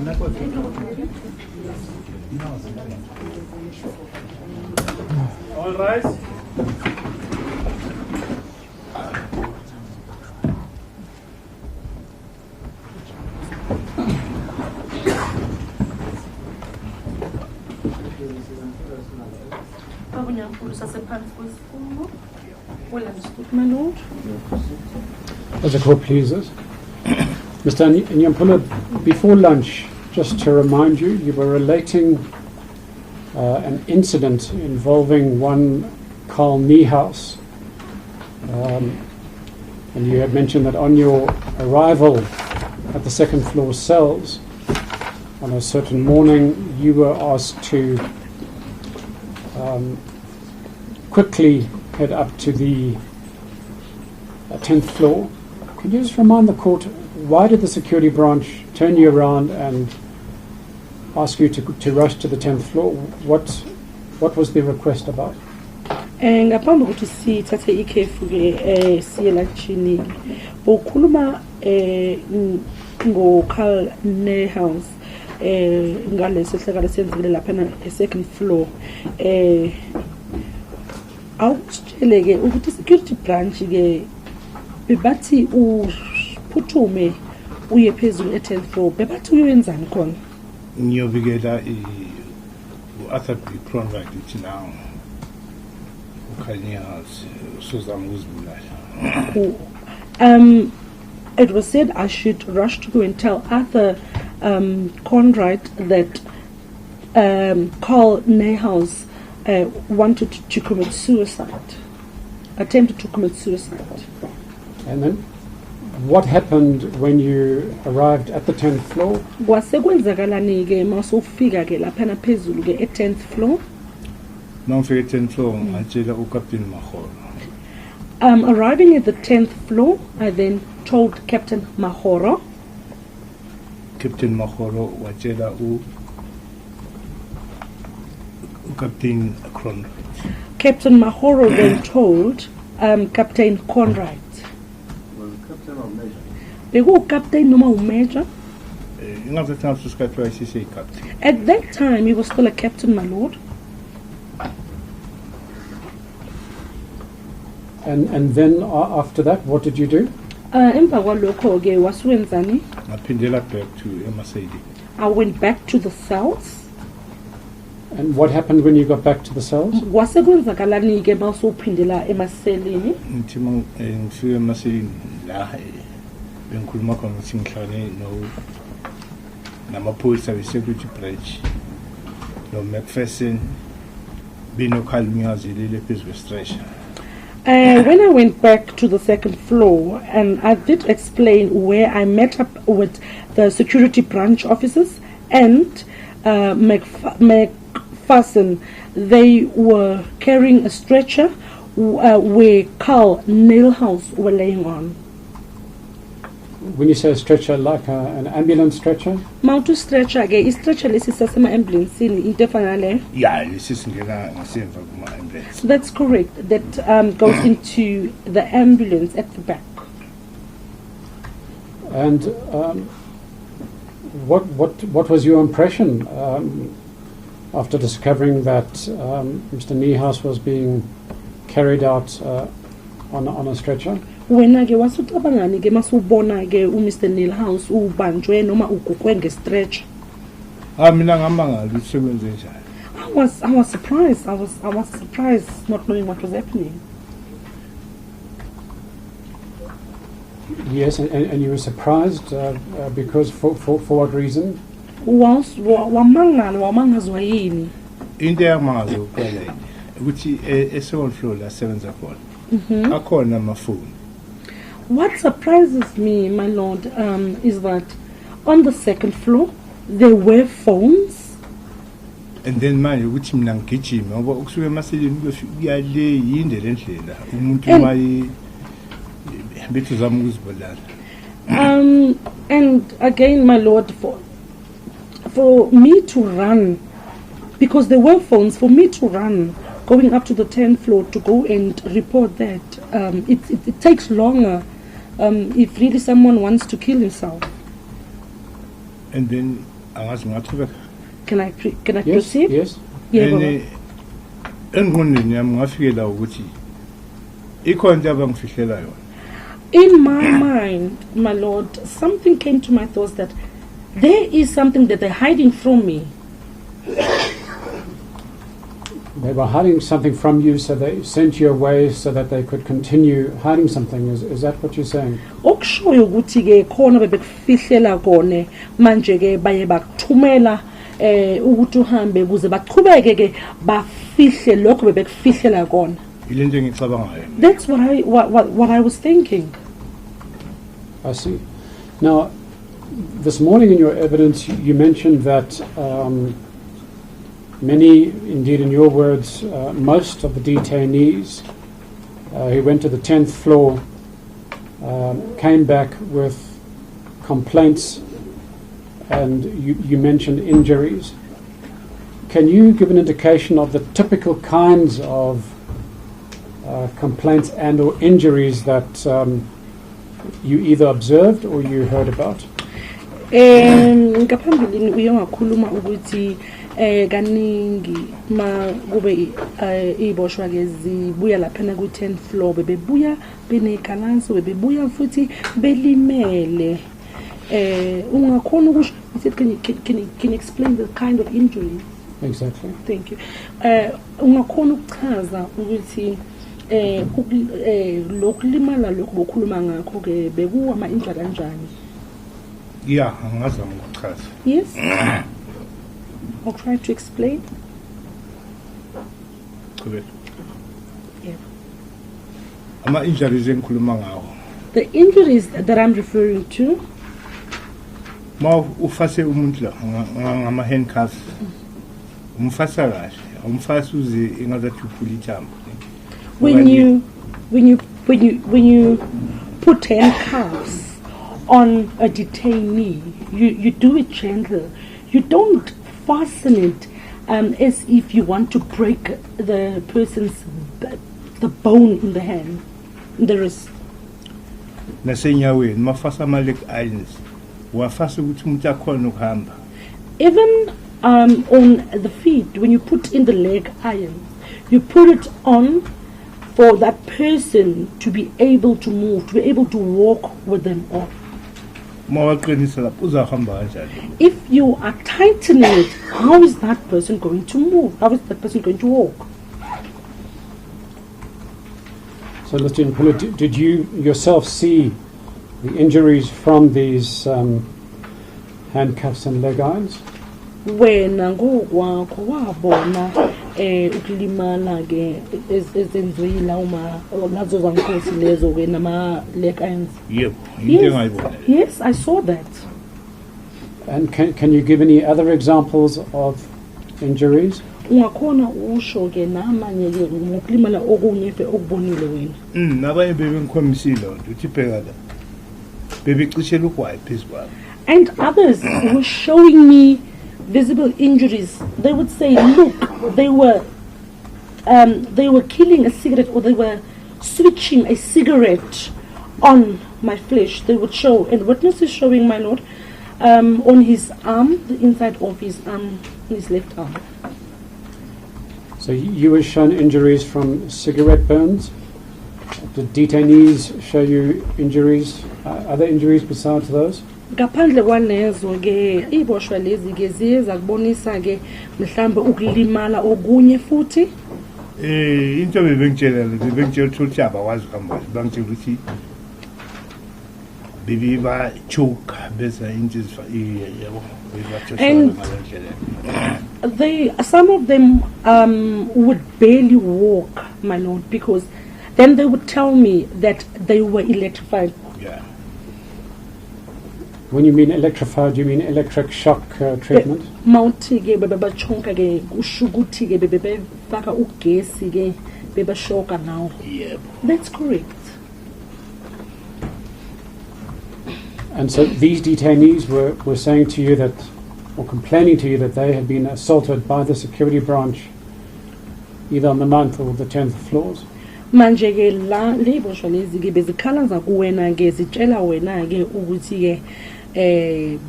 All rise. My lord. As the court pleases. Mr. Nyampula, before lunch, just to remind you, you were relating an incident involving one Carl Niehaus. And you had mentioned that on your arrival at the second floor cells, on a certain morning, you were asked to quickly head up to the 10th floor. Could you just remind the court, why did the security branch turn you around and ask you to rush to the 10th floor? What was the request about? Ngaphambi kokuthi sithathe ikhefu ke siye lunchini bokhuluma ngo-Carl Niehaus ngalesi sehlakalo senzekile lapha e-second floor awusitshele ke ukuthi security branch ke bebathi uphuthume uye phezulu e-10th floor bebathi uyenzani khona ngiyobikela u-Arthur B. Cronwright uthi now it was said I should rush to go and tell Arthur Conrad that Carl Niehaus wanted to commit suicide, attempted to commit suicide. And then, what happened when you arrived at the 10th floor? Kwasekwenzakalani ke masufika ke lapha phezulu ke e-10th floor? Arriving at the 10th floor, I then told Captain Mahoro. Captain Mahoro wachela Captain Conrad. Captain Mahoro then told Captain Conrad. Was it captain or major? Bego captain noma major. At that time, he was still a captain, my lord. And then after that, what did you do? Emva kwalokho ke wasiwenzani? Ngaphindela back to emaseli. I went back to the cells. And what happened when you got back to the cells? Kwasekwenzakalani ke mawusuphindela emaselini? Ngithi ngifike emaselini la bengikhuluma khona ukuthi ngihlale namaphoyisa be-security branch no-McPherson beno-Carl Niehaus lele phezu kwe-stretcher. When I went back to the second floor, and I did explain where I met up with the security branch officers and McPherson, they were carrying a stretcher where Carl Niehaus were laying on. When you say a stretcher, like an ambulance stretcher? Mautu stretcher, is stretcher lesi sasema ambulance into fanale? Yeah, this is ambulance. That's correct. That goes into the ambulance at the back. And what was your impression after discovering that Mr. Niehaus was being carried out on a stretcher? Wena ke wasucabangani ke masubona ke uMr Niehaus ubanjwe noma ugugwe nge-stretch? Mina ngamangala usebenze njani. I was surprised. I was surprised not knowing what was happening. Yes, and you were surprised because for what reason? Wamangazwa yini? Into yamangaza uqala ukuthi e-second floor la sevenza khona. Akhona amafoni. What surprises me, my lord, is that on the second floor there were phones. And then manje ukuthi mina ngigijima ngoba ukusuka emaseleni kuyale yinde lendlela umuntu mayi bethu zama ukuzibulala. And again, my lord, for me to run, because there were phones, for me to run going up to the 10th floor to go and report that, it takes longer if really someone wants to kill himself. And then angazi ngaqhubeka. Can I Yes, proceed? yes. Yeah, Baba. Engqondweni yami ngafikela ukuthi ikhona into abangifihlela yona. In my mind, my Lord, something came to my thoughts that there is something that they're hiding from me. They were hiding something from you, so they sent you away so that they could continue hiding something. Is that what you're saying? Okushoyo ukuthi ke khona bebekufihlela kone manje ke baye bakuthumela ukuthi uhambe ukuze baqhubeke ke bafihle lokho bebekufihlela kona. Ilento engicabangayo. That's what I was thinking. I see. Now, this morning in your evidence, you mentioned that many, indeed in your words, most of the detainees who went to the 10th floor came back with complaints, and you mentioned injuries. Can you give an indication of the typical kinds of complaints and or injuries that you either observed or you heard about? Ngaphambilini uyangakhuluma ukuthi kaningi ma kube iboshwa ke zibuya lapha na ku 10th floor bebebuya benekalanso bebebuya futhi belimele ungakhona ukusho can you explain the kind of injury? Exactly. Thank you. Ungakhona ukuchaza ukuthi lokulimala lokho bokhuluma ngakho ke bekuwa injury kanjani? Yeah, angazama ukuchaza. Yes. I'll try to explain. Correct. Yeah. Ama injuries engikhuluma ngawo. The injuries that I'm referring to, Ma ufase umuntu la ngama handcuffs. Umfasa kahle. Umfasa uze ingazathi uphula ithambo. when you put handcuffs on a detainee, you do it gentle. You don't fasten it as if you want to break the person's the bone in the hand, in the wrist. Nasenyaweni mafasa ama leg irons. Wafasa ukuthi umuntu akhona ukuhamba. Even on the feet, when you put in the leg iron, you put it on for that person to be able to move, to be able to walk with them off. Mawaqinisa lapho uzahamba kanjani? If you are tightening it, how is that person going to move? How is that person going to walk? So, Lieutenant Pulu, did you yourself see the injuries from these handcuffs and leg irons? Wena ngokwakho wabona ukulimala ke ezenziwa uma nazo zankosi lezo ke nama leg irons? Yebo, into engayibona. Yes, I saw that. And can you give any other examples of injuries? Ungakhona usho ke namanye ke ngokulimala okunye fe okubonile wena. Nabanye bebengikhomisile ukuthi bheka la. Bebecishela ugwayi phezulu. And others were showing me visible injuries. They would say, look, they were killing a cigarette, or they were switching a cigarette on my flesh. They would show, and witnesses showing, my Lord, on his arm, the inside of his arm, his left arm. So you were shown injuries from cigarette burns. Did detainees show you injuries, other injuries besides those? Ngaphandle kwalezo ke iboshwa lezi ke ziza kubonisa ke mhlambe ukulimala okunye futhi Into bebengitshela ukuthi abawazi kamba bangitshela ukuthi bibi ba choke besa into yabo some of them would barely walk, my Lord, because then they would tell me that they were electrified. Yeah. When you mean electrified, you mean electric shock treatment? Mauthi ke bebachonka ke ushukuthi ke bebefaka ugesi ke bebashoka now. Yep. That's correct. And so these detainees were saying to you that, or complaining to you that they had been assaulted by the security branch either on the 9th or the 10th floors? Manje ke la leboshwa lezi ke bezikhalaza kuwena ke zitshela wena ke ukuthi ke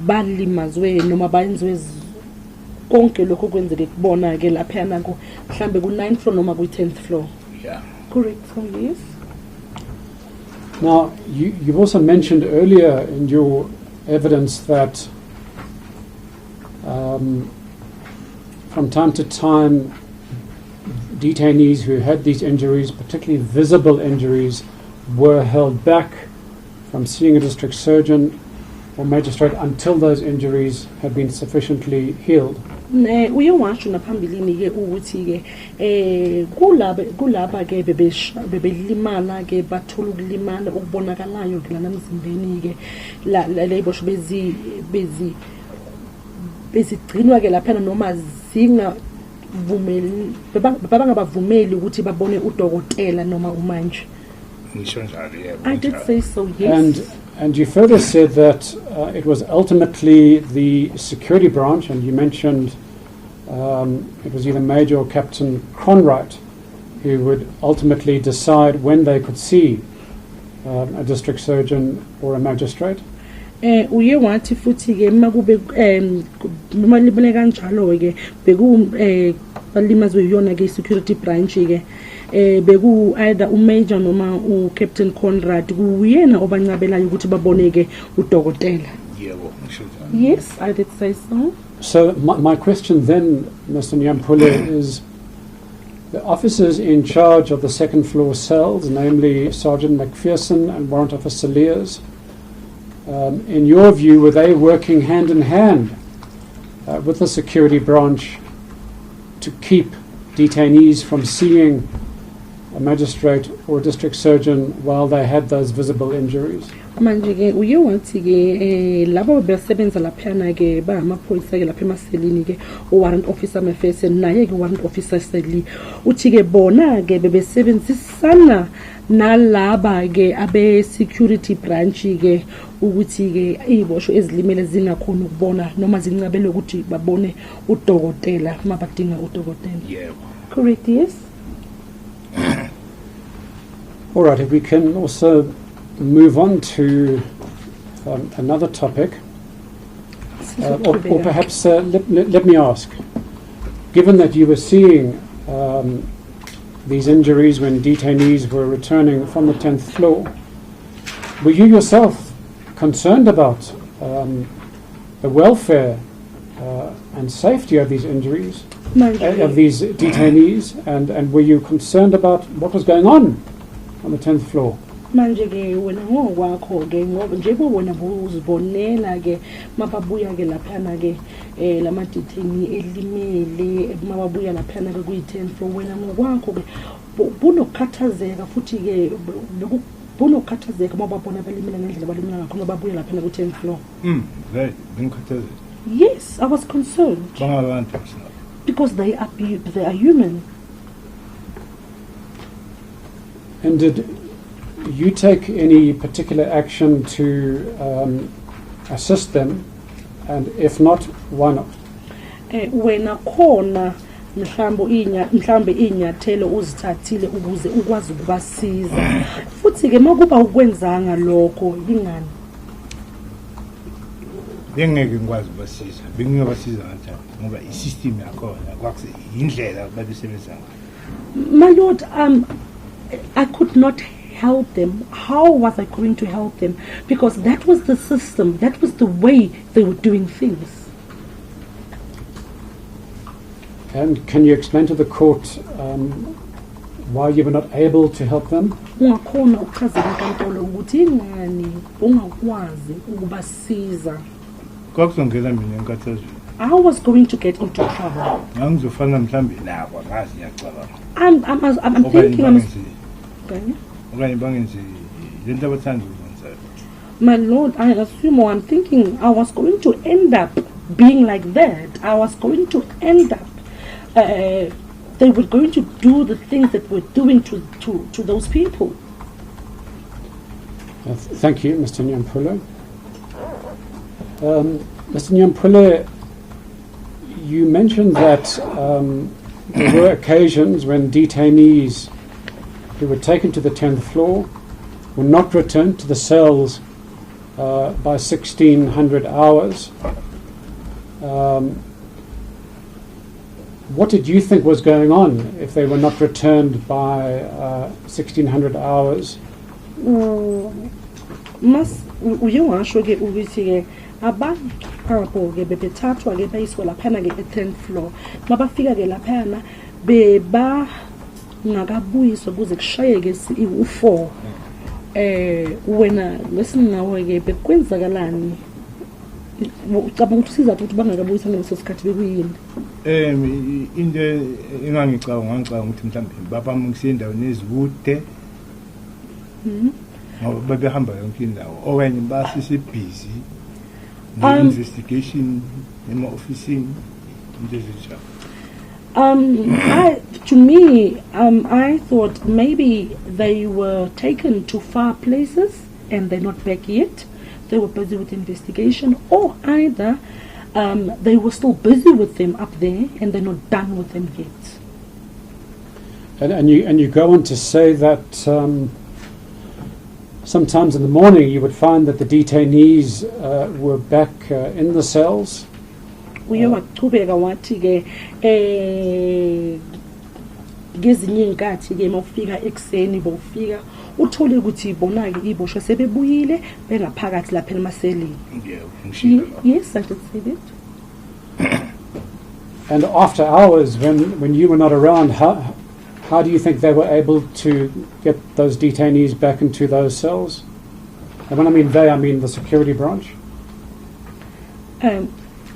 balimazwe noma bayenziwe konke lokho kwenzeke kubona ke lapha nako mhlambe ku 9th floor noma ku 10th floor. Yeah. Correct, so yes. Now, you've also mentioned earlier in your evidence that from time to time, detainees who had these injuries, particularly visible injuries, were held back from seeing a district surgeon or magistrate until those injuries had been sufficiently healed. Uye washo naphambilini ke ukuthi ke kulaba ke bebelimala ke bathola ukulimala okubonakalayo ke lana emzimbeni ke labosho bezigcinwa ke lapha noma zingavumeli babangabavumeli ukuthi babone udokotela noma umanje. I did say so, yes. And you further said that it was ultimately the security branch, and you mentioned it was either Major or Captain Cronwright who would ultimately decide when they could see a district surgeon or a magistrate. Uye wathi futhi ke makube malibone kanjalo ke beku balimazwe yona ke security branch ke beku either umajor noma uCaptain Conrad kuyena obancabelayo ukuthi baboneke udokotela. Yebo, yes, I did say so. So my question then, Mr. Nyampule, is the officers in charge of the second floor cells, namely Sergeant McPherson and Warrant Officer Lears, in your view, were they working hand in hand with the security branch to keep detainees from seeing a magistrate or a district surgeon while they had those visible injuries? Manje ke uye wathi ke labo besebenza lapha ke ba amaphoyisa ke lapha emaselini ke warrant officer McPherson naye ke warrant officer Seli uthi ke bona ke bebesebenzisana nalaba ke abe security branch ke ukuthi ke izibosho ezilimele zingakhona ukubona noma zincabele ukuthi babone udokotela mabadinga udokotela. Yebo. Correct, yes. All right, if we can also move on to another topic, or perhaps let me ask, given that you were seeing these injuries when detainees were returning from the 10th floor, were you yourself concerned about the welfare and safety of these injuries, of these detainees, and were you concerned about what was going on the 10th floor? Manje ke wena ngokwakho ke ngoba njengoba wona uzibonela ke mababuya ke lapha ke lama detainee elimele mababuya lapha ke ku 10th floor wena ngokwakho ke bunokhathazeka futhi ke bunokhathazeka mababona balimela ngendlela balimela ngakho babuya lapha ku 10th floor. Right, ngikhathazeka. Yes, I was concerned. Bangabantu because they are human. And did you take any particular action to assist them, and if not, why not? Wena khona mhlambe inyathelo uzithathile ukuze ukwazi ukubasiza futhi ke makuba ukwenzanga lokho ingani bengeke ngikwazi ukubasiza bengingabasiza kanjani ngoba isystem yakhona kwakuse indlela babesebenza ngayo. My lord, I could not help them. How was I going to help them? Because that was the system, that was the way they were doing things. And can you explain to the court why you were not able to help them? Ungakhona ukuchazela enkantolo ukuthi ingani ungakwazi ukubasiza. Kwakuzongena mina enkathazweni. I was going to get into trouble. Ngangizofana mhlambe nabo ngazi ngiyacabanga. I'm thinking my lord, I assume, or I'm thinking I was going to end up being like that. I was going to end up they were going to do the things that we're doing to those people. Thank you, Mr. Nyampule. Mr. Nyampule, you mentioned that there were occasions when detainees who were taken to the 10th floor were not returned to the cells by 1600 hours. What did you think was going on if they were not returned by 1600 hours? Mas uye washo ke ukuthi ke abantu abo ke bebethathwa ke bayiswa laphana ke 10th floor mabafika ke laphana beba ngakabuyiswa kuze kushayeke u4 wena lesinawe ke bekwenzakalani ucabanga ukuthi sizathu ukuthi bangakabuyisa ngaleso sikhathi bekuyini into ngicabanga ukuthi mhlawumbe baphamukise endaweni ezikude ngoba babehamba yonke indawo okanye basise busy investigation ema officing into ezinjalo. To me, I thought maybe they were taken to far places and they're not back yet. They were busy with investigation, or either they were still busy with them up there and they're not done with them yet. And you go on to say that sometimes in the morning you would find that the detainees were back in the cells. Uye waqhubeka wathi ke ngezinye inkathi ke mawufika ekseni bowufika uthole ukuthi bona ke iboshwe sebebuyile bengaphakathi lapha emaseleni. Yes, I did say that. And after hours, when you were not around, how do you think they were able to get those detainees back into those cells? And when I mean they, I mean the security branch. Can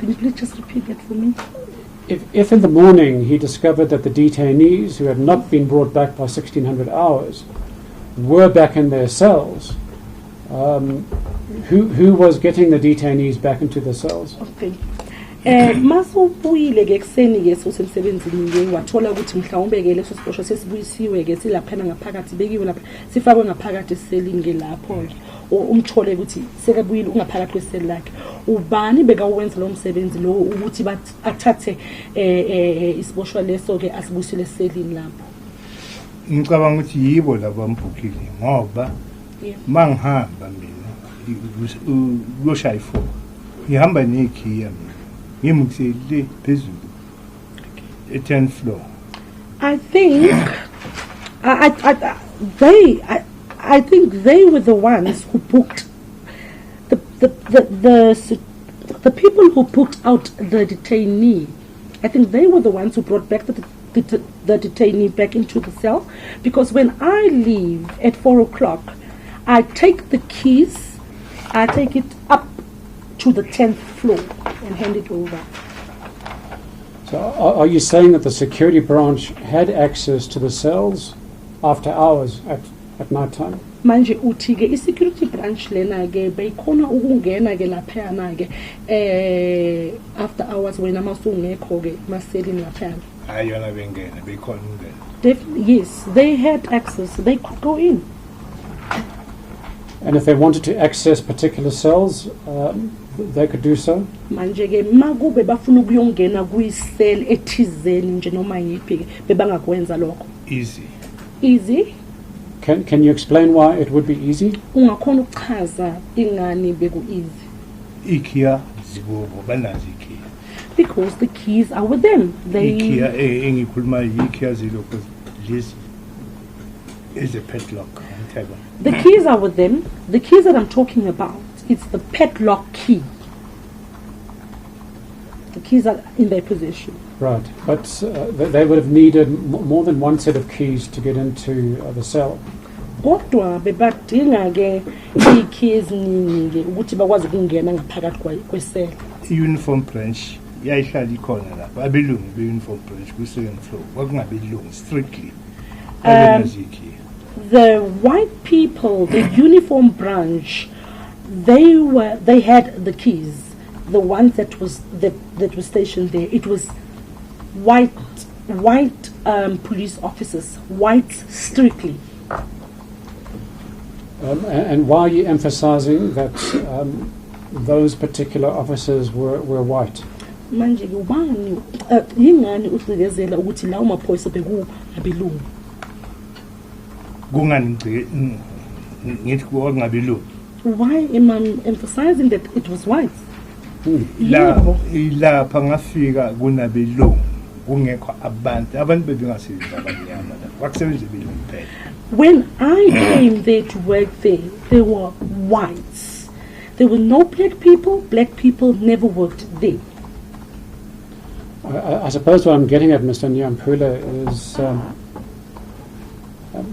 you please just repeat that for me? If in the morning he discovered that the detainees who had not been brought back by 1600 hours were back in their cells, who was getting the detainees back into the cells? Okay. Masubuyile ke ekseni ke sosemsebenzini ke wathola ukuthi mhlawumbe ke leso siboshwa sesibuyisiwe ke silaphana ngaphakathi bekiwe lapha sifakwe ngaphakathi eselini ke lapho ke umthole ukuthi sekabuyile ungaphakathi kweseli lakhe ubani bekawenza lo msebenzi lo ukuthi athathe isiboshwa leso ke asibuyisile eselini lapho. Ngicabanga ukuthi yibo labo ambhukile ngoba mangihamba mina uyoshaya ifo ngihamba nekhiya mina ngimukisele phezulu 10th floor. I think I think they were the ones who booked the people who booked out the detainee. I think they were the ones who brought back the detainee back into the cell, because when I leave at 4 o'clock, I take the keys, I take it up to the 10th floor and hand it over. So are you saying that the security branch had access to the cells after hours at night time? Manje uthi ke security branch lena ke beyikhona ukungena ke laphana ke after hours wena masungekho ke maselini laphana. Ayona bengena beyikhona ukungena. Yes, they had access. They could go in. And if they wanted to access particular cells, they could do so? Manje ke makube bafuna ukuyongena kuyisel ethizeni nje noma yiphi ke bebangakwenza lokho. Easy. Can you explain why it would be easy? Ungakhona ukuchaza ingani beku easy. Ikhiya zikubo banazi ikhiya. Because the keys are with them. They ikhiya engikhuluma ikhiya zilokho lezi is a padlock. The keys are with them. The keys that I'm talking about, it's the padlock key. The keys are in their possession. Right, but they would have needed more than one set of keys to get into the cell. Kodwa bebadinga ke ikeys eziningi ukuthi bakwazi ukungena ngaphakathi kwesel. Uniform branch yayihlala ikhona lapha abelungu be-uniform branch ku-second floor kwakungabelungu strictly. The white people, the uniform branch, they had the keys. The ones that was stationed there, it was white police officers, white strictly. And why are you emphasizing that those particular officers were white? Manje ubani yingani usikezela ukuthi lawo maphoyisa beku abelungu. Kungani ngithi kwangabelungu Why am I emphasizing that it was whites? Lapha ngafika kunabelungu kungekho abantu bebengasebenzi abanyama wakusebenza belungu kuphela. When I came there to work there were whites. There were no black people. Black people never worked there. I suppose what I'm getting at, Mr. Nyampula, is,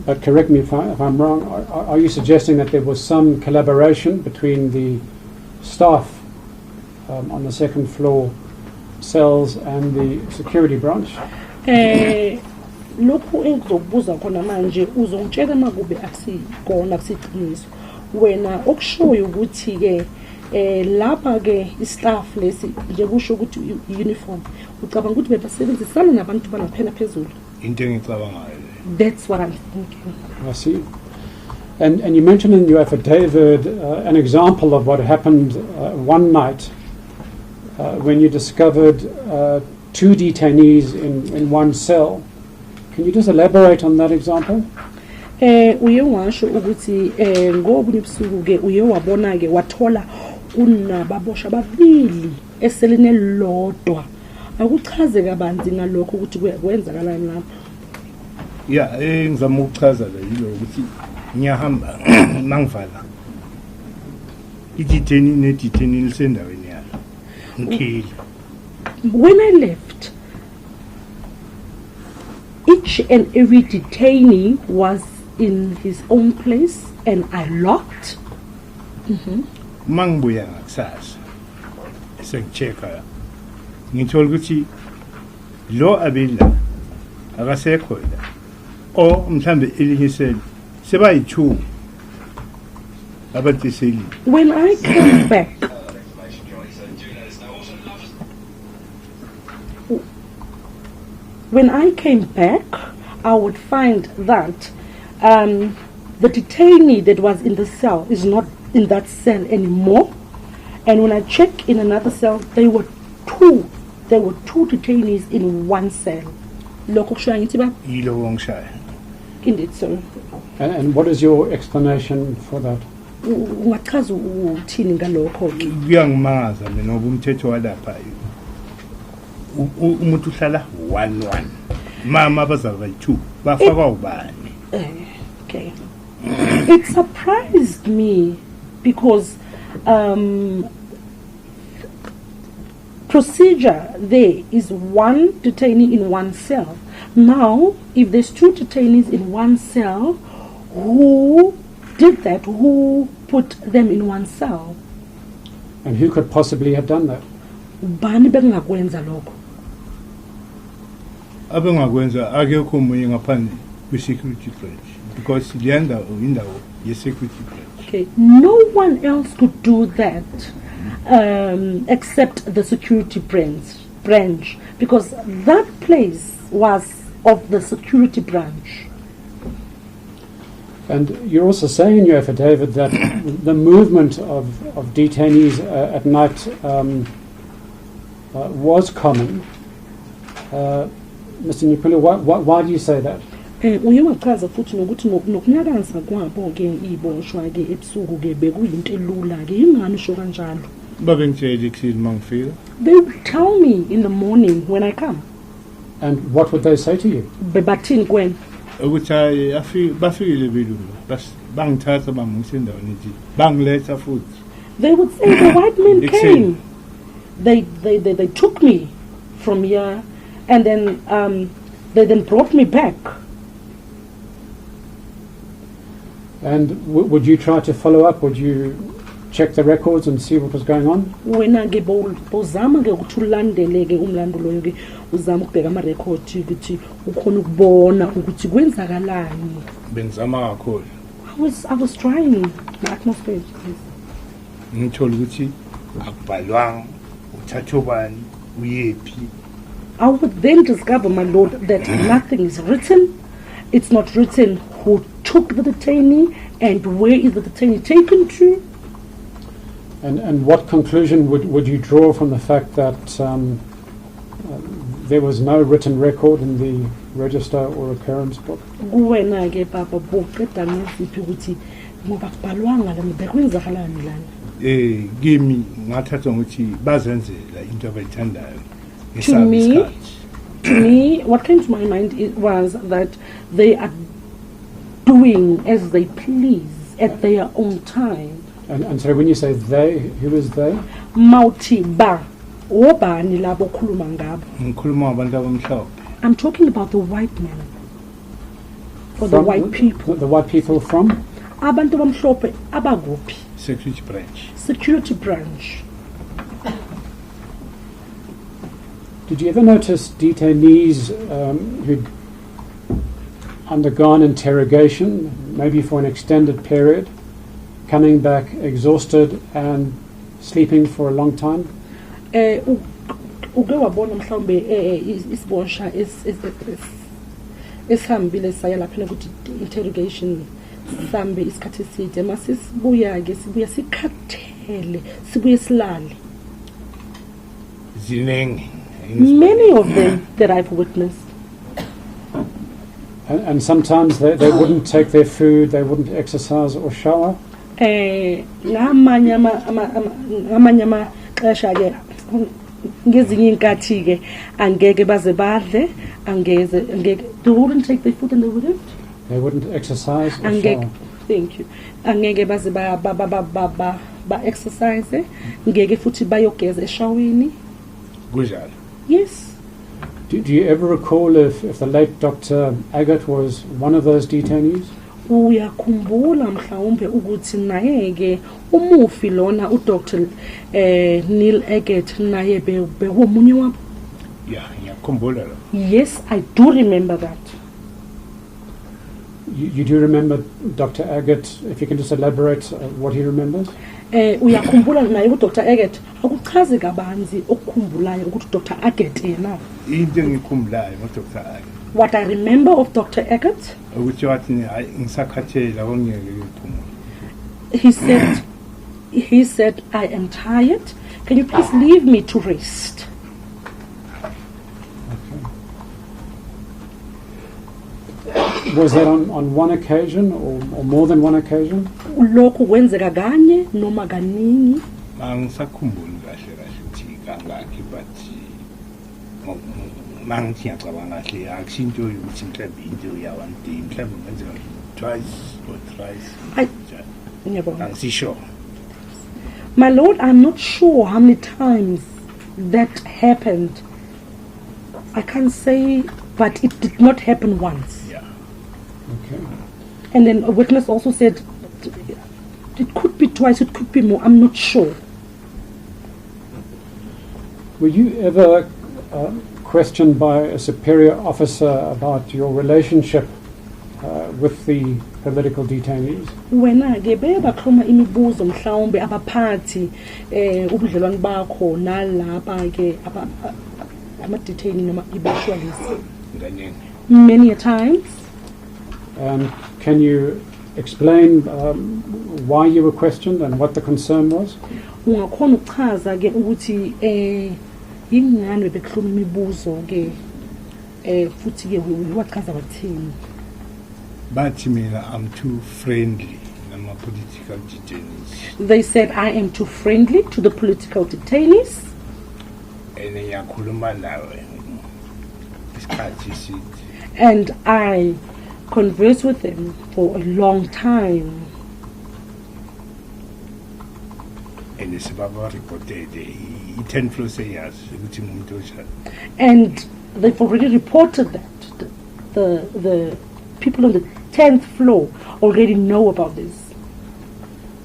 but correct me if I'm wrong, are you suggesting that there was some collaboration between the staff on the second floor cells and the security branch? Lokhu engizokubuza khona manje uzongitshela makube akusikona akusiqiniso wena okushoyo ukuthi ke lapha ke istaff lesi nje kusho ukuthi uniform ucabanga ukuthi bebasebenzisana nabantu balaphena phezulu. Into engicabangayo. That's what I'm thinking. I see. And you mentioned in your affidavit an example of what happened one night when you discovered 2 detainees in one cell. Can you just elaborate on that example? Uye washo ukuthi ngobunye ubusuku ke uye wabona ke wathola unababosha babili eselene lodwa. Akuchaze kabanzi ngalokho ukuthi kuyenzakalani lapha. Yeah, ngizama ukuchaza la yilo ukuthi ngiyahamba mangivala. Iditheni neditheni lisendaweni yalo. Ngikhile. When I left, each and every detainee was in his own place and I locked. Mangibuya ngakusasa. Sengicheka. Ngithola ukuthi lo abela akasekho la. O mhlambe elinye seli sebayi2 abatiseli. When I came back, I would find that the detainee that was in the cell is not in that cell anymore. And when I check in another cell, there were two detainees in one cell. Indeed, sir. And what is your explanation for that? Kuyangimangaza mina ngoba umthetho walapha umuntu uhlala 1 mama abazali bayi2 bafakwa ubani. Okay. It surprised me because procedure there is 1 detainee in 1 cell. Now, if there's 2 detainees in 1 cell, who did that? Who put them in 1 cell? And who could possibly have done that? Bani bengakwenza lokho? Abengakwenza akekho umunye ngaphandle kwi-security branch because liyanda indawo ye-security branch. Okay, no one else could do that except the security branch because that place was of the security branch. And you're also saying in your affidavit that the movement of detainees at night was common. Mr. Nyampula, why do you say that? Uyewachaza futhi nokuthi nokunyakanisa kwabo ke iboshwa ke ebusuku ke bekuyinto elula ke ingani usho kanjalo. Babengitshela ekuseni mangifika. They would tell me in the morning when I come. And what would they say to you? Bebathini kwen? Ukuthi bafikile belungu bangithatha bangisa endaweni ethi bangiletha futhi. They would say the white men came. They took me from here and then they then brought me back. And would you try to follow up? Would you check the records and see what was going on? Wena ke bozama ke ukuthi ulandele ke umlando loyo ke uzama ukubheka ama record ukuthi ukhona ukubona ukuthi kwenzakalani. Bengizama kakhulu. I was trying my utmost best. Ngithola ukuthi akubhalwanga uthatha ubani uyephi. I would then discover, my lord, that nothing is written. It's not written who took the detainee and where is the detainee taken to. And what conclusion would you draw from the fact that there was no written record in the register or occurrence book? ngoba kubhalwanga la bekwenzakalani lana. Kimi ngathatha ukuthi bazenzela into abayithandayo. To me, what came to my mind was that they are doing as they please at their own time. And so when you say they, who is they? Mauti ba, obani labo khuluma ngabo. Ngikhuluma abantu abamhlophe. I'm talking about the white men. Or the white people. The white people from? Abantu bamhlophe abaguphi? Security branch. Security branch. Did you ever notice detainees who'd undergone interrogation, maybe for an extended period, coming back exhausted and sleeping for a long time? Uke wabona mhlawumbe isibosha esihambile saya lapha ukuthi interrogation mhlawumbe isikhathi eside masisibuya ke sibuya sikhathele sibuye silale. Zinengi. Many of them that I've witnessed. And sometimes they wouldn't take their food, they wouldn't exercise or shower? Ngamanye amaxesha ke ngezinye inkathi ke angeke baze badle angeke they wouldn't take their food and they wouldn't exercise or shower. Thank you. Angeke baze ba exercise ngeke futhi bayogeza eshaweni. Kunjalo. Yes. Do you ever recall if the late Dr. Aggett was one of those detainees? Uyakhumbula mhlawumbe ukuthi naye ke umufi lona uDr Neil Aggett naye bewomunye wabo? Yeah, ngiyakhumbula. Yes, I do remember that. You do remember Dr. Aggett, if you can just elaborate what he remembers? Uyakhumbula naye uDr Aggett akuchaze kabanzi okukhumbulayo ukuthi uDr Aggett yena. Into engikhumbulayo ngoDr Aggett. What I remember of Dr. Aggett? Ukuthi wathi ngisakhathela ngeke ngiphumule. He said I am tired. Can you please leave me to rest? Okay. Was that on one occasion or more than one occasion? Lokhu kwenzeka kanye noma kaningi? Angisakhumbuli kahle ukuthi kangaki but mangithi ngicabanga kahle akusinto ukuthi mhlawumbe into ya-one day mhlawumbe ngenzeka twice or thrice. Angisisho. My Lord, I'm not sure how many times that happened. I can't say, but it did not happen once. Yeah. Okay. And then a witness also said it could be twice, it could be more. I'm not sure. Were you ever questioned by a superior officer about your relationship with the political detainees? Wena ke bebaxhuma imibuzo mhlawumbe abaphathi ubudlelwano bakho nalapha ke ama detainee noma ibashwalisi. Many a times. Can you explain why you were questioned and what the concern was? Ungakhona ukuchaza ke ukuthi yingani bekuhluma imibuzo ke futhi ke wachaza bathini? Bathi mina I'm too friendly nama political detainees. They said I am too friendly to the political detainees. Ngiyakhuluma nawe isikhathi eside. And I converse with them for a long time. And sibaba reported 10 floors sayas ukuthi umuntu oshada. And they've already reported that the people on the 10th floor already know about this.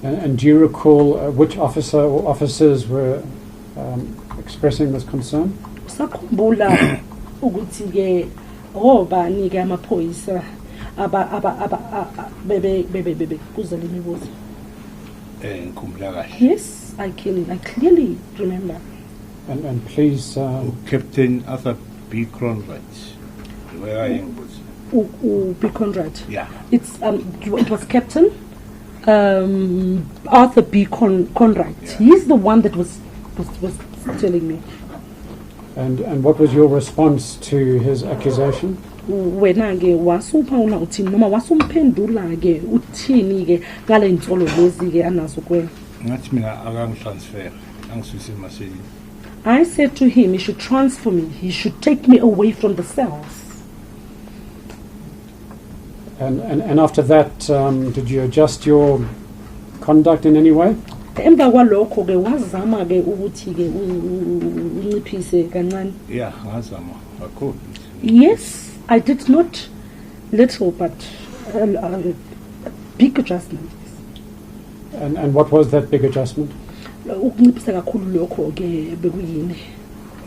And do you recall which officer or officers were expressing this concern? Sakhumbula ukuthi ke obani ke amaphoyisa bebe kuzele imibuzo. Ngikhumbula kahle. Yes, I clearly remember. And please Captain Arthur B. Conrad. Where are you? B. Conrad. Yeah. It was Captain Arthur B. Conrad. Yeah. He's the one that was telling me. And what was your response to his accusation? wena ke wasupha una uthini noma wasumphendula ke uthini ke ngale intsolo lezi ke anazo kuwena? ngathi mina akangitransfer angisuse emaseleni. I said to him, he should transfer me. He should take me away from the cells. And after that, did you adjust your conduct in any way? Emva kwalokho ke wazama ke ukuthi ke unciphise kancane. Yeah, ngazama kakhulu. Yes, I did not little but big adjustments. And what was that big adjustment? Ukunciphisa kakhulu lokho ke bekuyini.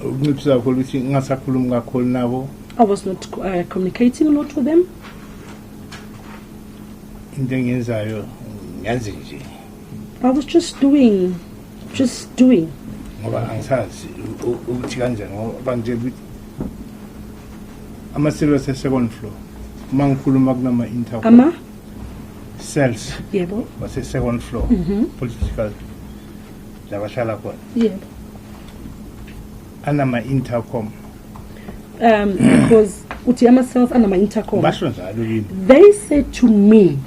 Ukunciphisa kakhulu ukuthi ngingasakhulumi kakhulu nabo. I was not communicating a lot with them. Into engiyenzayo ngiyenze nje. I was just doing. Ngoba angisazi ukuthi kanjani ngoba bangitshela ukuthi ama-cells se-second floor uma ngikhuluma kunama intercom Ama? cells Yebo. wase-second floor political labahlala khona Yebo. anama-intercom Because uthi ama-cells anama-intercom. basho njalo kimi. They said to me,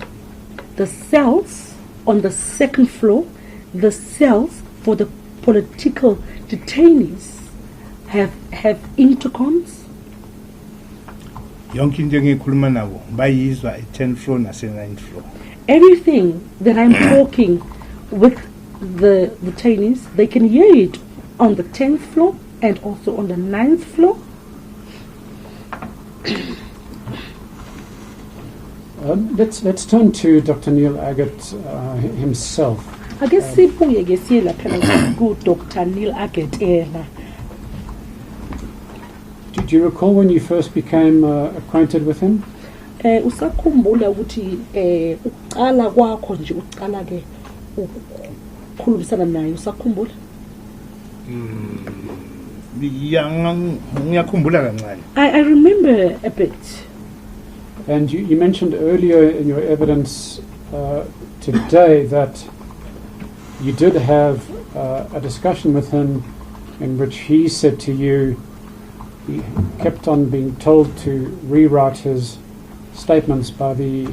the cells on the second floor, the cells for the political detainees have intercoms. Yonke into engikhuluma nabo bayizwa e-10th floor nase-9th floor. Everything that I'm talking with the detainees, they can hear it on the 10th floor and also on the 9th floor. Let's turn to Dr. Neil Aggett himself. I guess sibuye ke siye lapha ku Dr. Neil Aggett ela. Do you recall when you first became acquainted with him? Usakhumbula ukuthi uqala kwakho nje uqala ke ukukhulumisana naye usakhumbula? Ngiyakhumbula kancane. I remember a bit. And you mentioned earlier in your evidence today that you did have a discussion with him in which he said to you he kept on being told to rewrite his statements by the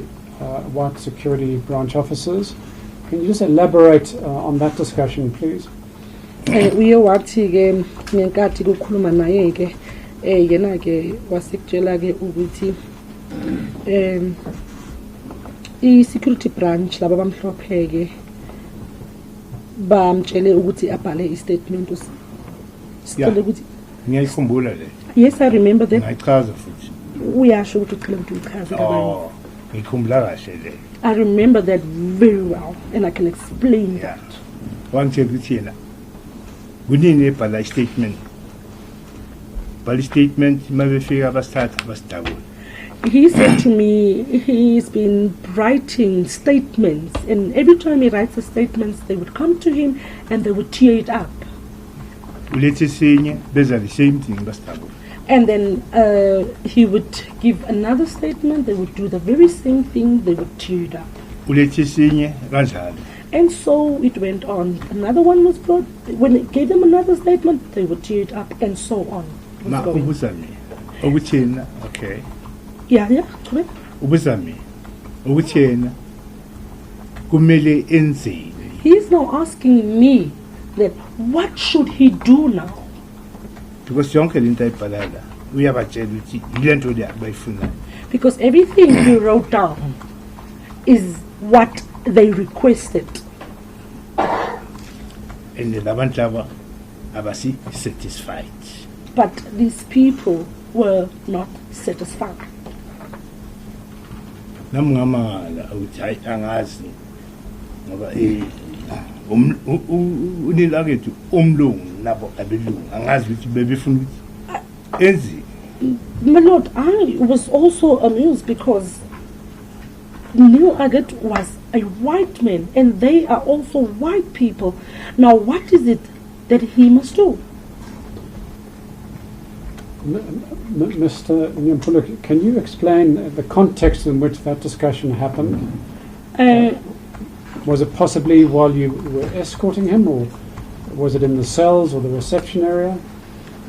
white security branch officers. Can you just elaborate on that discussion, please? Uye wathi ke ngenkathi ukukhuluma naye ke yena ke wasikutshela ke ukuthi i-security branch laba bamhlophe ke bamtshele ukuthi abhale i-statement sicela ukuthi Ngiyayikhumbula le. yes, I remember that. Ngayichaza futhi. Uyasho ukuthi ucela ukuthi uchaze kabani. Ngikhumbula kahle le. I remember that very well and I can explain Yeah. that. Wangitshela ukuthi yena kunini ebhala i-statement. Bhala i-statement mabefika basithatha basidabula. He said to me he's been writing statements, and every time he writes the statements, they would come to him and they would tear it up. Ulethe sinye beza the same thing basidabula. And then he would give another statement, they would do the very same thing, they would tear it up. Ulethe sinye kanjalo. And so it went on. Another one was brought. When it gave them another statement, they would tear it up, and so on. It was Ma going. ubuza mina. Ukuthi yena okay. Yeah, correct. Ubuza mina. Ukuthi yena kumele enzeni. He's now asking me that what should he do now? Because yonke lento ayibhalala uyabatshela ukuthi yilento le abayifuna. Because everything he wrote down is what they requested. And labantu laba abasi satisfied. But these people were not satisfied. Nami ngamangala ukuthi hayi angazi ngoba unilakethu umlungu nabo abelungu angazi ukuthi bebefuna ukuthi enzi. My Lord, I was also amused because Neil Aggett was a white man and they are also white people. Now, what is it that he must do? Mr. Nyampula, can you explain the context in which that discussion happened? Was it possibly while you were escorting him, or was it in the cells or the reception area?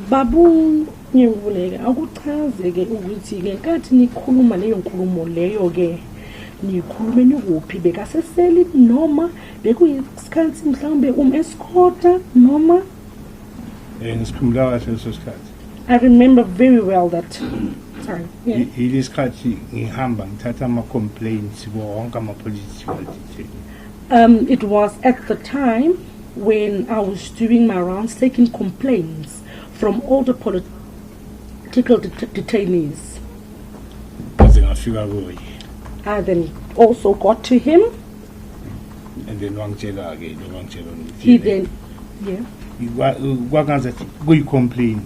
Babu Ngiyavuleka akuchaze ke ukuthi ke nkathi nikhuluma leyo nkulumo leyo ke nikhulume nikuphi bekaseseli noma bekuyisikhathi mhlawumbe escorta noma ngisikhumbula kahle leso sikhathi. I remember very well that time. Yeah. Ilesikhathi ngihamba ngithatha ama-complaints wonke ama-political detail. It was at the time when I was doing my rounds taking complaints from all the political detainees. Baze ngafika kuye. I then also got to him. And then wangitshela ke He then, yeah. Kwakangathi kuyi-complain.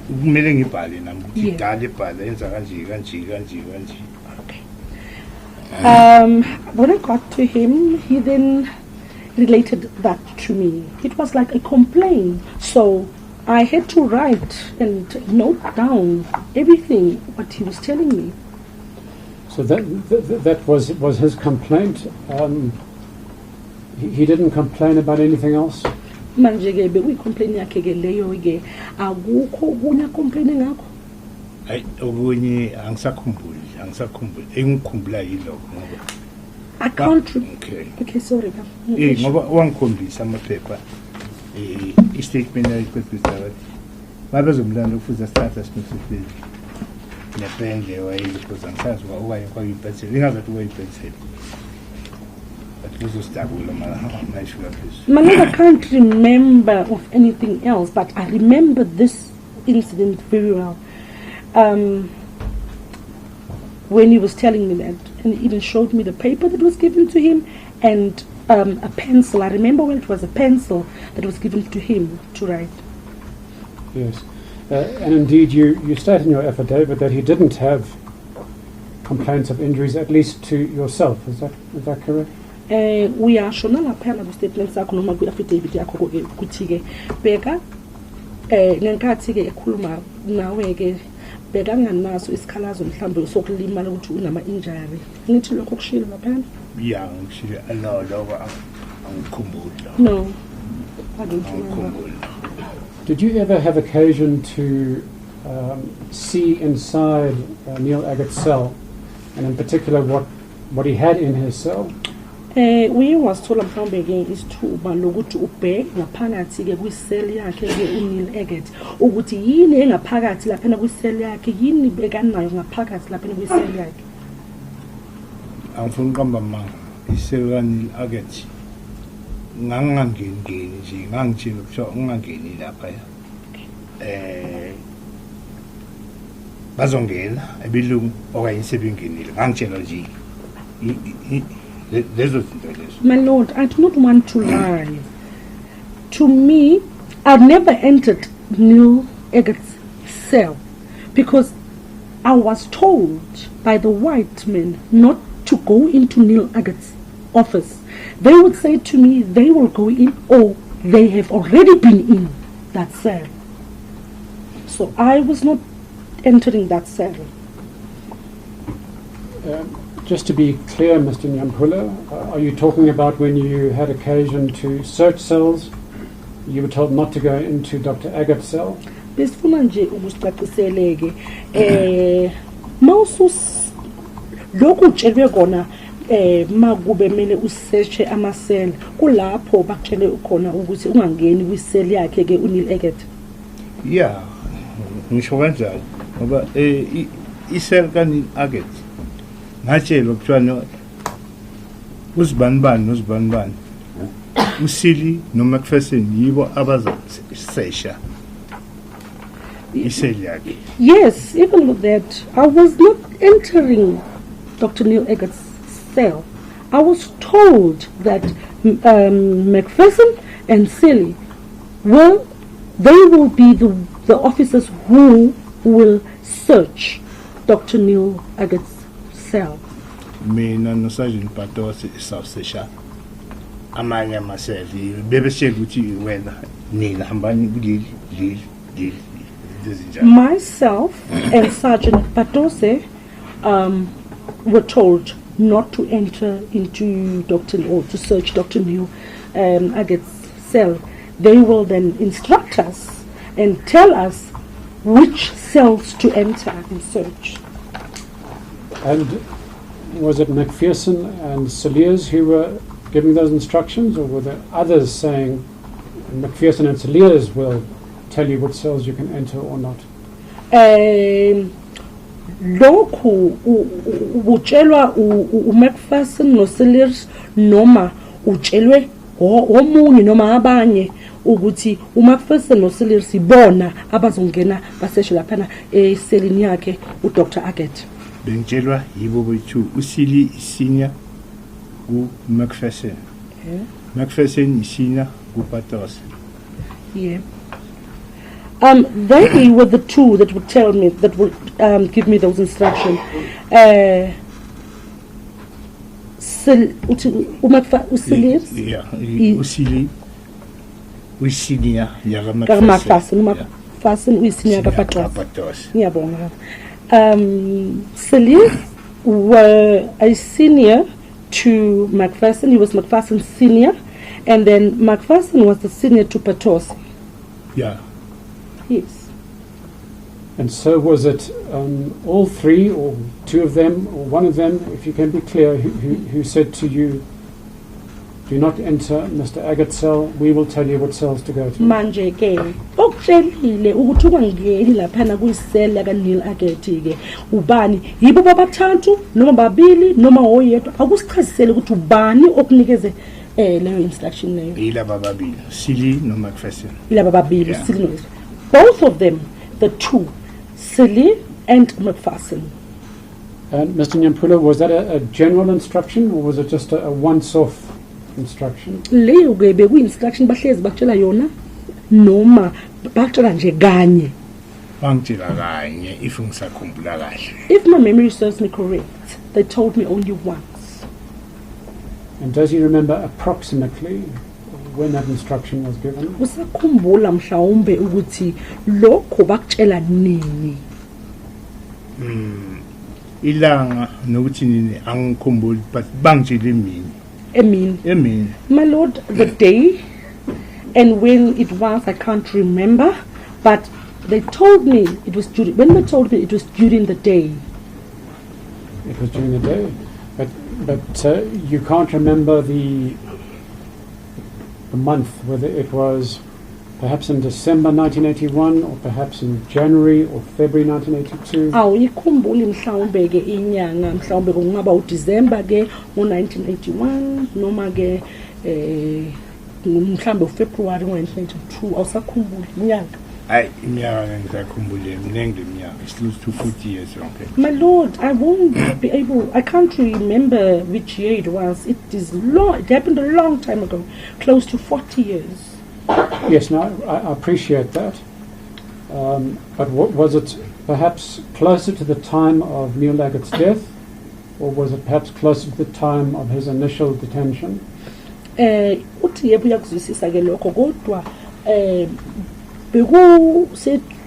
Kumele ngibhale nami ukuthi idala ibhala yenza kanje. Okay. When I got to him, he then related that to me. It was like a complaint. So I had to write and note down everything what he was telling me. So that was his complaint. He didn't complain about anything else. Manje ke bekuyicomplain yakhe ke leyo ke akukho okunye complain ngakho. Hayi okunye angisakhumbuli engikhumbula yilokho ngoba I can't okay sorry ngoba wangikhombisa amaphepha i-statement ayiphethe babezomlanda ufuza status message nepende wayiliphoza ngisazi okanye kwayiphethe ingazathi wayiphethe I can't remember of anything else, but I remember this incident very well. When he was telling me that, and he even showed me the paper that was given to him and a pencil. I remember when it was a pencil that was given to him to write. Yes, and indeed you state in your affidavit that he didn't have complaints of injuries, at least to yourself. Is that correct? Uyashona laphana ku-statement sakho noma kwi-affidavit yakho ukuthi ke bheka ngenkathi ke ekhuluma nawe ke bheka nganaso isikhalazo mhlawumbe sokulimala ukuthi unama-injury ngithi lokho kushilo laphana. Yeah, ngishilo loba angikhumbula. No, I don't remember. Did you ever have occasion to see inside Neil Aggett's cell, and in particular what he had in his cell? Uye wasithola mhlawumbe ke isithuba lokuthi ubheke ngaphakathi ke kwiseli yakhe ke uNeil Aggett ukuthi yini engaphakathi lapha kwiseli yakhe yini bekanayo ngaphakathi lapha kwiseli yakhe. Angifuna uqamba manga iseli kaNeil Aggett ngangangeni nje ngangitshela ukuthi ungangeni lapha bazongena ebilungu okanye sebengenile ngangitshela nje My Lord, I do not want to lie. To me, I've never entered Neil Aggett's cell because I was told by the white men not to go into Neil Aggett's office. They would say to me they will go in or they have already been in that cell. So I was not entering that cell. Just to be clear, Mr. Nyampula, are you talking about when you had occasion to search cells? You were told not to go into Dr. Aggett's cell? Besifuna nje ukusicaciseleke mawusus lokhu utshelwe kona makube mele usearche ama-cell kulapho bakutshele khona ukuthi ungangeni kwi-cell yakhe ke uNeil Aggett. Yeah, ngisho kanjalo ngoba i-cell kaNeil Aggett ngatshelwa kuthiwa uzibanibani uSili noMcPherson yibo abazasesha iseli yakhe. Yes, even with that, I was not entering Dr. Neil Aggett's cell. I was told that McPherson and Silly they will be the officers who will search Dr. Neil Aggett's cell. Mina no Sergeant Patose sasesha amanye amaseli bebeshela ukuthi wena nina hambani kuleli Myself and Sergeant Patose were told not to enter into or to search Dr. Neil Aggett's cell. They will then instruct us and tell us which cells to enter and search. And was it McPherson and Cilliers who were giving those instructions, or were there others saying McPherson and Cilliers will tell you what cells you can enter or not? Lokhu utshelwa uMcPherson noCilliers noma utshelwe omunye noma abanye ukuthi uMcPherson noCilliers ibona abazongena baseshe laphana eselini yakhe uDr Aggett. Bengitshelwa yibo bethu uSilly senior uMcPherson. McPherson senior uPatos. Yeah. They were the two that would tell me, that would give me those instructions. Usilliers? Yeah, uSilly senior yaga McPherson. McPherson senior kaPatos. Ngiyabonga. Cilliers were a senior to McPherson. He was McPherson's senior, and then McPherson was the senior to Patos. Yeah. Yes. And so was it all three, or two of them, or one of them, if you can be clear, who said to you, do not enter Mr. Aggett's cell, we will tell you what cells to go to? Manje ke okutshelile ukuthi ungangeni laphana kuyisela kaNeil Aggett ke ubani yibo babathathu noma babili noma oyedwa akusichazisele ukuthi ubani okunikeze leyo instruction leyo. Ilaba babili Cilly no McPherson. Ilaba babili Cilly no. Both of them, the two, Cilly and McPherson. And Mr. Nyampula, was that a general instruction, or was it just a once-off instruction? Leyo ke beku instruction bahlezi bakutshela yona noma bakutshela nje kanye. Bangitshela kanye if ngisakhumbula kahle. If my memory serves me correct, they told me only once. And does he remember approximately when that instruction was given? Usakhumbula mhlawumbe ukuthi lokho bakutshela nini? Ilanga nokuthi nini angikhumbuli, but bangitshela emini. My lord, the day and when it was, I can't remember, but they told me it was during, when they told me it was during the day. It was during the day, but you can't remember the month, whether it was perhaps in December 1981 or perhaps in January or February 1982. Awuyikhumbuli mhlawumbe ke inyanga, mhlawumbe kungaba uDecember ke ngo1981 noma ke mhlawumbe uFebruary ngo1982 awusakhumbuli inyanga. Hayi iminyaka ngizakhumbule minenge iminyaka, it's close to 40 years okay. My lord, I won't be able, I can't remember which year it was. It is long, it happened a long time ago, close to 40 years. Yes, no, I appreciate that. But was it perhaps closer to the time of Neil Aggett's death, or was it perhaps closer to the time of his initial detention? Uthi yebo yakuzwisisa ke lokho kodwa bekuseduze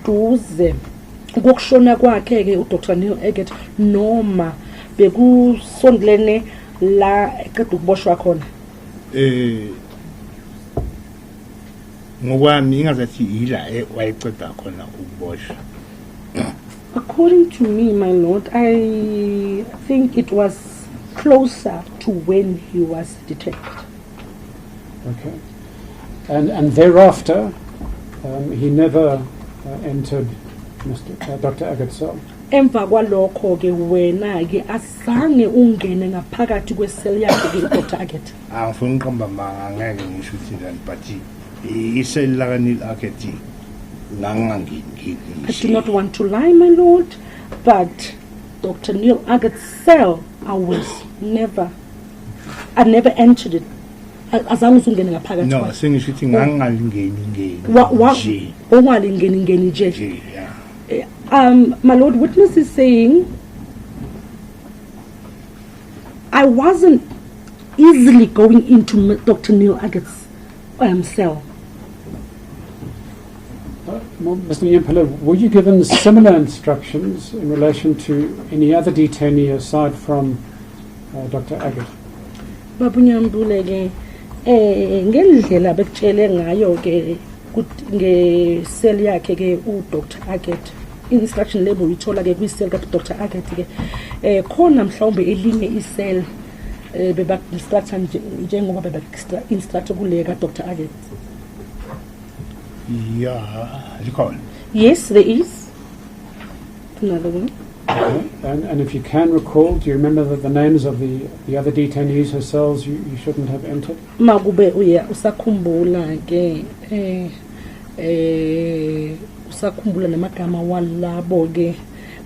kokushona kwakhe ke uDr Neil Aggett noma bekusondelene la eqeda ukuboshwa khona. Ngokwami ingazathi ila wayeceda khona ukuboshwa. According to me, my lord, I think it was closer to when he was detained. Okay. And thereafter, he never entered Dr. Aggett's cell. Emva kwalokho ke wena ke asange ungene ngaphakathi kweseli yakhe ke uDr Aggett. Angifuna uqamba manga ngeke ngisho ukuthi but iseli la kaNeil Aggett ngangangeni. I do not want to lie, my lord, but Dr. Neil Aggett's cell, I never entered it. Azange usungene ngaphakathi. No, sengisho ukuthi ngangalingeni nje. Ongalingeni nje. My lord, witness is saying I wasn't easily going into Dr. Neil Aggett's cell. Mr. Nyampula, were you given similar instructions in relation to any other detainee aside from Dr. Aggett? Babu Nyambule ke ngendlela bekutshele ngayo ke ngeseli yakhe ke uDr Aggett instruction label uyithola ke kwiseli ka Dr Aggett ke khona mhlawumbe elinye iseli beba instruction njengoba beba instruct kule ka Dr Aggett. Yeah, likhona. Yes, there is another one. Okay. And if you can recall, do you remember the names of the other detainees whose cells you shouldn't have entered? Makube usakhumbula ke usakhumbula namagama walabo ke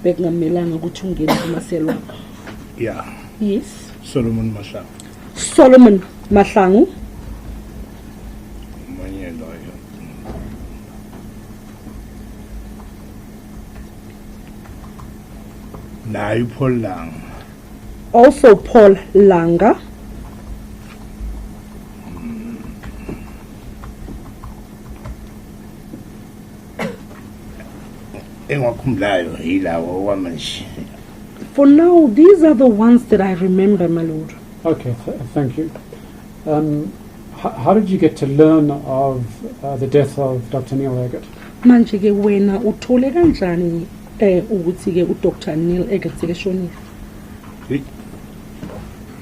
bekungamelanga ukuthi ungene kumaselo wakho. Yeah. Yes. Solomon Mahlangu. Solomon Mahlangu. Manye loyo. Nayu Paul Lang. Also Paul Langa. Engakhumbulayo yilawo wamanje. For now, these are the ones that I remember, my lord. Okay, thank you. How did you get to learn of the death of Dr. Neil Aggett? Manje ke wena uthole kanjani ukuthi ke uDr Neil Aggett sekeshonile?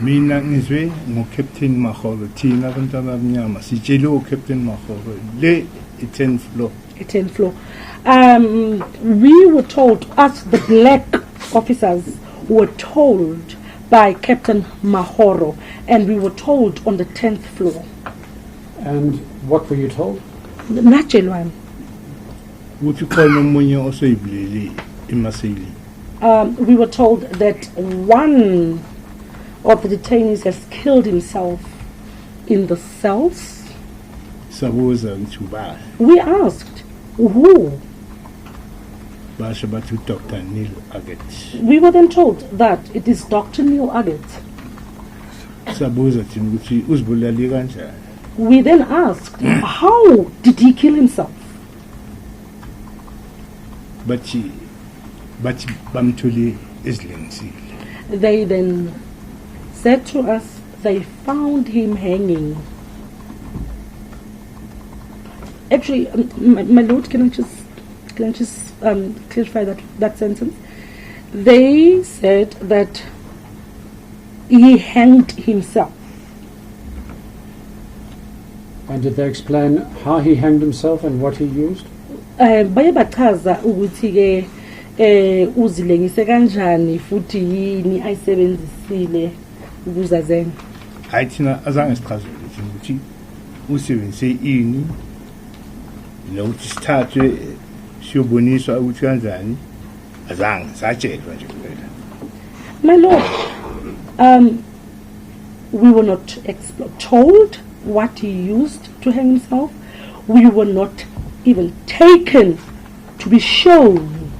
Mina ngizwe ngoCaptain Maholo thina abantu abamnyama sitshele uCaptain Maholo le i-10th floor. 10th floor. We were told, us the black officers were told by Captain Mahoro, and we were told on the 10th floor. And what were you told? Natshelwana. Uthi khona omunye osoyiblele emaseli. We were told that one of the detainees has killed himself in the cells. Sabuza ngithi ubani? We asked, who? Basho bathi uDr Neil Aggett. We were then told that it is Dr. Neil Aggett. Sabuza thina ukuthi uzibulale kanjani? We then asked, how did he kill himself? Bathi bamthole ezilengisile. They then said to us they found him hanging. Actually, my lord, can I just clarify that sentence? They said that he hanged himself. And did they explain how he hanged himself and what he used? Baye bachaza ukuthi ke uzilengise kanjani futhi yini ayisebenzisile ukuza zenga. Hayi thina azange sichazele ukuthi usebenzise ini nokuthi sithathwe siyoboniswa ukuthi kanjani azange satshelwa nje kuphela. My lord, we were not told what he used to hang himself. We were not even taken to be shown.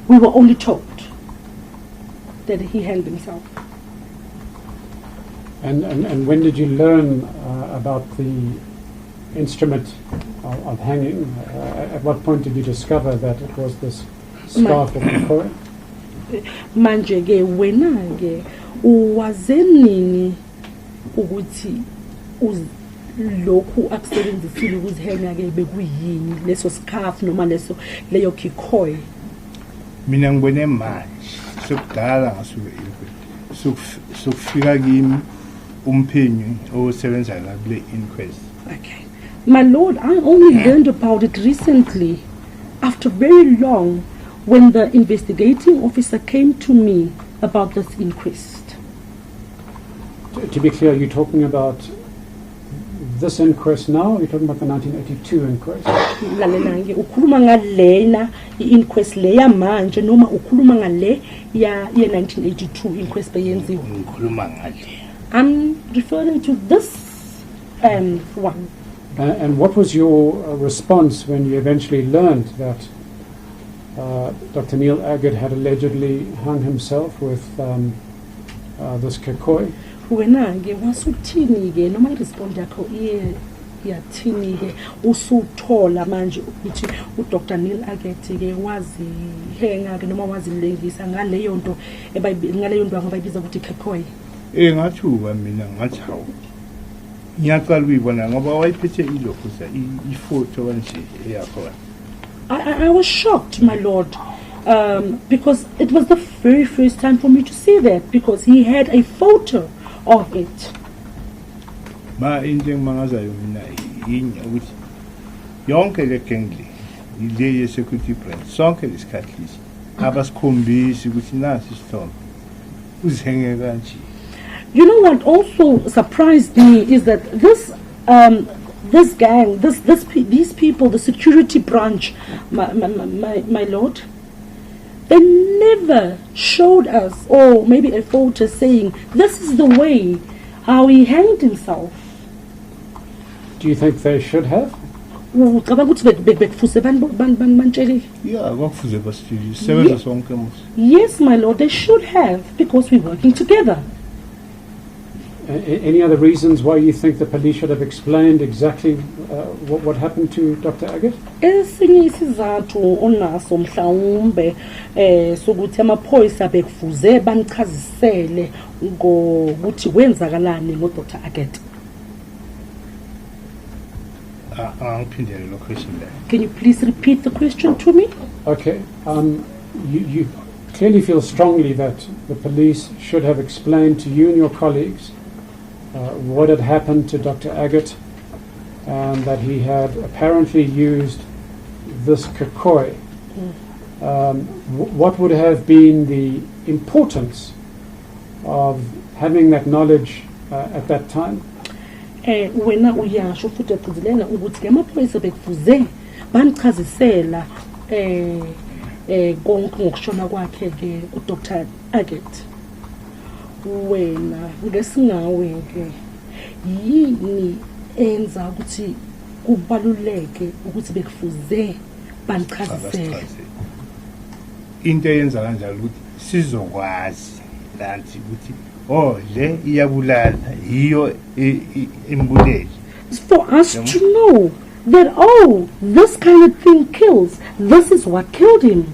We were only told that he hanged himself. And when did you learn about the instrument of hanging? At what point did you discover that it was this scarf of Kikoi? Manje ke wena ke uwazenini ukuthi lokhu akusebenzisile ukuzihenga ke bekuyini leso scarf noma leyo Kikoi? Mina ngibone manje sokudala ngasuke sokufika kimi umphenyi osebenza la kule Inquest. Okay. My lord, I only learned about it recently, after very long, when the investigating officer came to me about this inquest. To be clear, you're talking about this inquest now, or you're talking about the 1982 inquest? Lalela ukhuluma ngalena inquest leya manje noma ukhuluma ngale ya 1982 inquest beyenziwa? Ngikhuluma ngale. I'm referring to this one. And what was your response when you eventually learned that Dr. Neil Aggett had allegedly hung himself with this Kikoi? Wena ke wasuthini ke noma irespond yakho yathini ke usuthola manje ukuthi uDr Neil Aggett ke wazi henga ke noma wazilengisa ngaleyo nto ngaleyo nto abayibiza ukuthi Kikoi? Ngathuka mina ngathi hawu ngiyaqala uyibona ngoba wayiphethe ilokhuza ifoto kanje eyakhona. I was shocked, my lord, because it was the very first time for me to see that, because he had a photo of it. Ma into engimangazayo mina yinye ukuthi yonke le gangli ile ye-security branch sonke lesikhathi lesi abasikhombisi ukuthi nasi isithombe uzihenge kanje. You know what also surprised me is that this gang, these people, the security branch, my lord, they never showed us, or maybe a photo saying this is the way how he hanged himself. Do you think they should have? Yeah, yes, my lord, they should have, because we're working together. Any other reasons why you think the police should have explained exactly what happened to Dr. Aggett? Esinye isizathu onaso mhlawumbe sokuthi amaphoyisa bekufuze banichazisele ngokuthi kwenzakalani ngoDr. Aggett. Can you please repeat the question to me? Okay. You clearly feel strongly that the police should have explained to you and your colleagues what had happened to Dr. Aggett, and that he had apparently used this kakoi. What would have been the importance of having that knowledge at that time? Wena uyasho futhi eqhuzelena ukuthi ke amaphoyisa bekufuze banichazisela konke ngokushona kwakhe ke uDr. Aggett. Wena ngesingawe ke yini enza ukuthi kubaluleke ukuthi bekufuze banichazisele? Into eyenza kanjalo ukuthi sizokwazi lanti ukuthi le iyabulala iyo imbuleli. For us to know that this kind of thing kills, this is what killed him.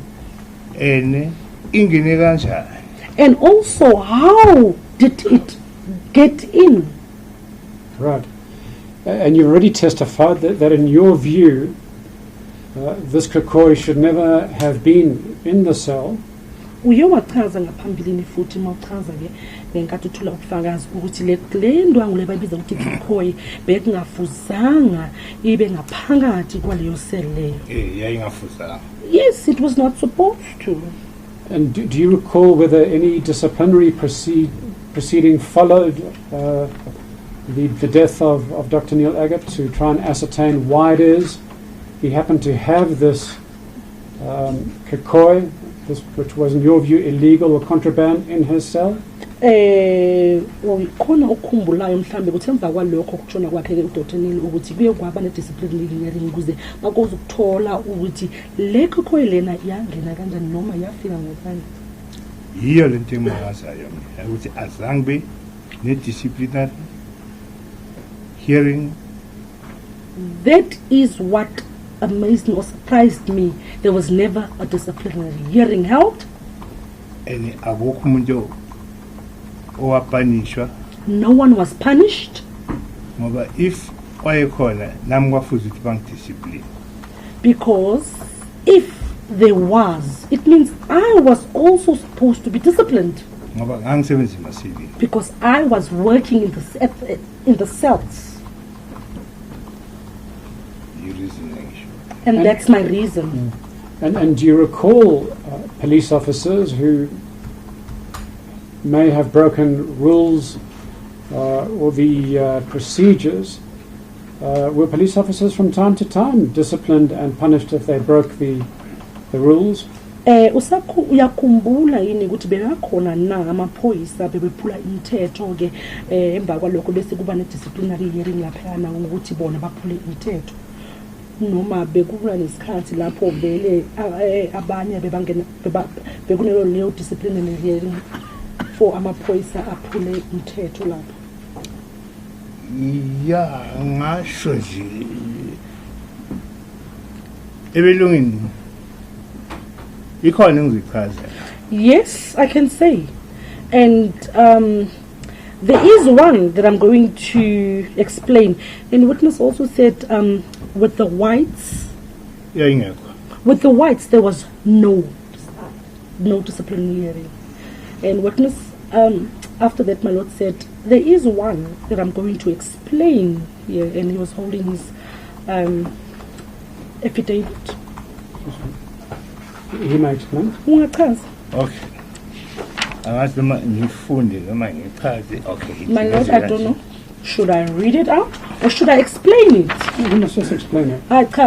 Ingene kanjani? And also, how did it get in? Right. And you already testified that in your view, this kakoi should never have been in the cell. Uyowachaza ngaphambilini futhi mawuchaza ke ngenkathi uthula ubufakazi ukuthi le ndwangu lebayibiza ukuthi kakoi bekungafuzanga ibe ngaphakathi kwaleyo cell leyo. Yayingafuzanga. Yes, it was not supposed to. And do you recall whether any disciplinary proceeding followed the death of Dr. Neil Aggett to try and ascertain why it is he happened to have this kakoi, which was in your view illegal or contraband, in his cell? Khona ukukhumbulayo mhlambe ukuthi emva kwalokho ukutshona kwakhe ke uDr. Neil ukuthi kuye kwaba ne-disciplinary hearing ukuze bakwazi ukuthola ukuthi le kakoi lena yangena kanjani noma yafika ngokani. Yiyo lento engimangazayo mina ukuthi azange be ne-disciplinary hearing. That is what amazed me or surprised me. There was never a disciplinary hearing held. And akukho umuntu owapanishwa. No one was punished. Ngoba if wayekhona nami kwafuze ukuthi bangidiscipline. Because if there was, it means I was also supposed to be disciplined. Ngoba ngangisebenza emasivini. Because I was working in the cells. And that's my reason. And do you recall police officers who may have broken rules or the procedures? Were police officers from time to time disciplined and punished if they broke the rules? Uyakhumbula yini ukuthi bekakhona na amaphoyisa bebephula imithetho ke emva kwalokho bese kuba ne disciplinary hearing laphana ukuthi bona baphule imithetho? Noma bekuba nesikhathi lapho vele abanye bebangena bekunelo leyo disciplinary hearing for amaphoyisa aphule imithetho lapho? Ya ngasho nje ebelungini ikhona engizichaza. Yes, I can say. And There is one that I'm going to explain. And witness also said with the whites, with the whites there was no disciplinary. And witness after that, my lord said there is one that I'm going to explain here, and he was holding his affidavit. He may explain. Okay. Okay. My lord, I don't know. Should I read it out or should I explain it? You must just explain it. Okay.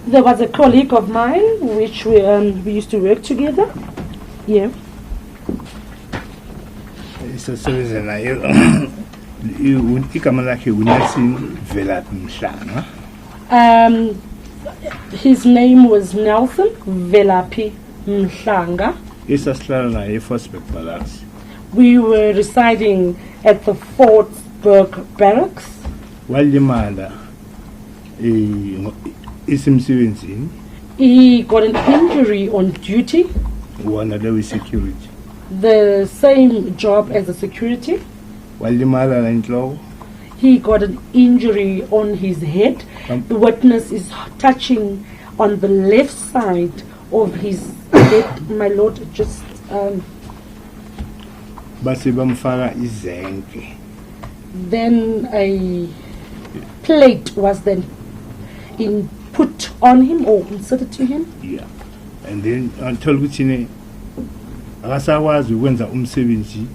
There was a colleague of mine which we used to work together. Yeah. So his name was Nelson Velapi Mhlanga. We were residing at the Fortsburg Barracks. He got an injury on duty. The same job as a security. He got an injury on his head. The witness is touching on the left side of his head. My lord, just then a plate was then put on him or inserted to him. Yeah. And then until we akasawazi ukwenza umsebenzi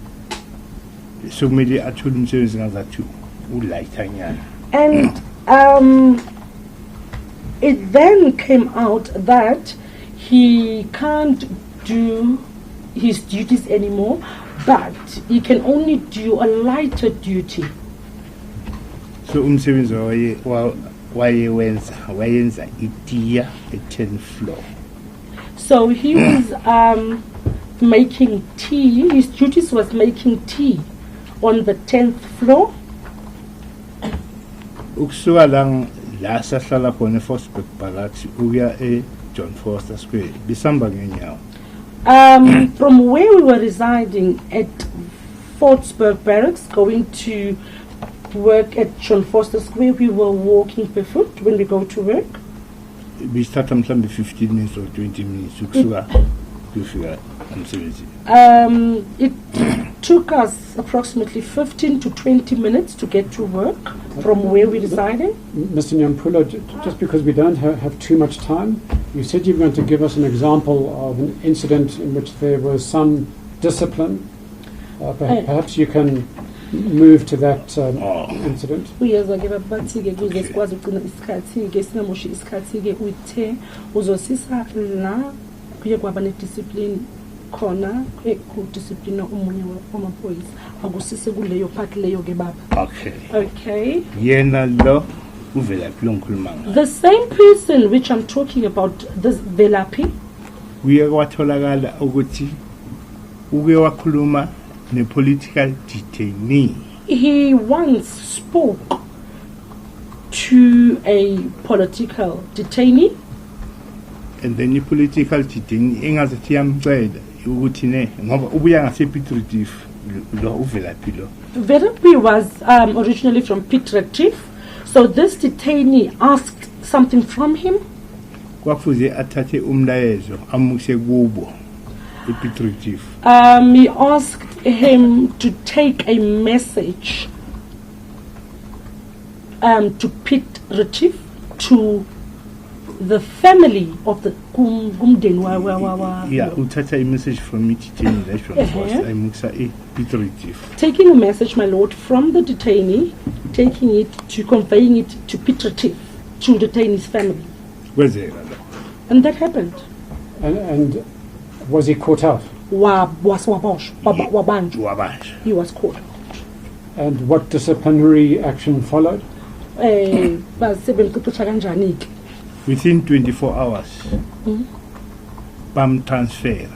sokumele athole umsebenzi ngazathi ulayithanyana. And it then came out that he can't do his duties anymore, but he can only do a lighter duty. So umsebenzi wayenza itiya at 10th floor. So he was making tea. His duties was making tea on the 10th floor. Ukusuka la sahlala khona eFortsburg Barracks uya John Foster Square bisamba ngenyawo. From where we were residing at Fortsburg Barracks, going to work at John Foster Square, we were walking barefoot when we go to work. We start mhlambe 15 minutes or 20 minutes ukusuka kufika umsebenzi. It took us approximately 15 to 20 minutes to get to work from where we resided. Mr. Nyampulo, just because we don't have too much time, you said you were going to give us an example of an incident in which there was some discipline. Perhaps you can move to that incident. Discipline khona discipline omunye wamaphoyisa akusise kuleyo part leyo ke baba. Okay. Yena lo uVelaphi lo ngikhuluma ngayo. The same person which I'm talking about, this Velaphi, uye kwatholakala ukuthi uke wakhuluma ne-political detainee. He once spoke to a political detainee. And then i-political detainee engazathi yamcela ukuthi ne ngoba ubuya ngase-Piet Retief lo uVelaphi lo. Velaphi was originally from Piet Retief, so this detainee asked something from him. Kwafuze athathe umlayezo amuse kubo ePiet Retief. He asked him to take a message to Piet Retief, to the family of the kumden wa. Yeah, uthatha a message from me detainee from first ayimukisa ePiet Retief. Taking a message, my lord, from the detainee, taking it to conveying it to Piet Retief, to the detainee's family. And that happened. And was he caught out? He was caught. And what disciplinary action followed? within 24 hours bam transfer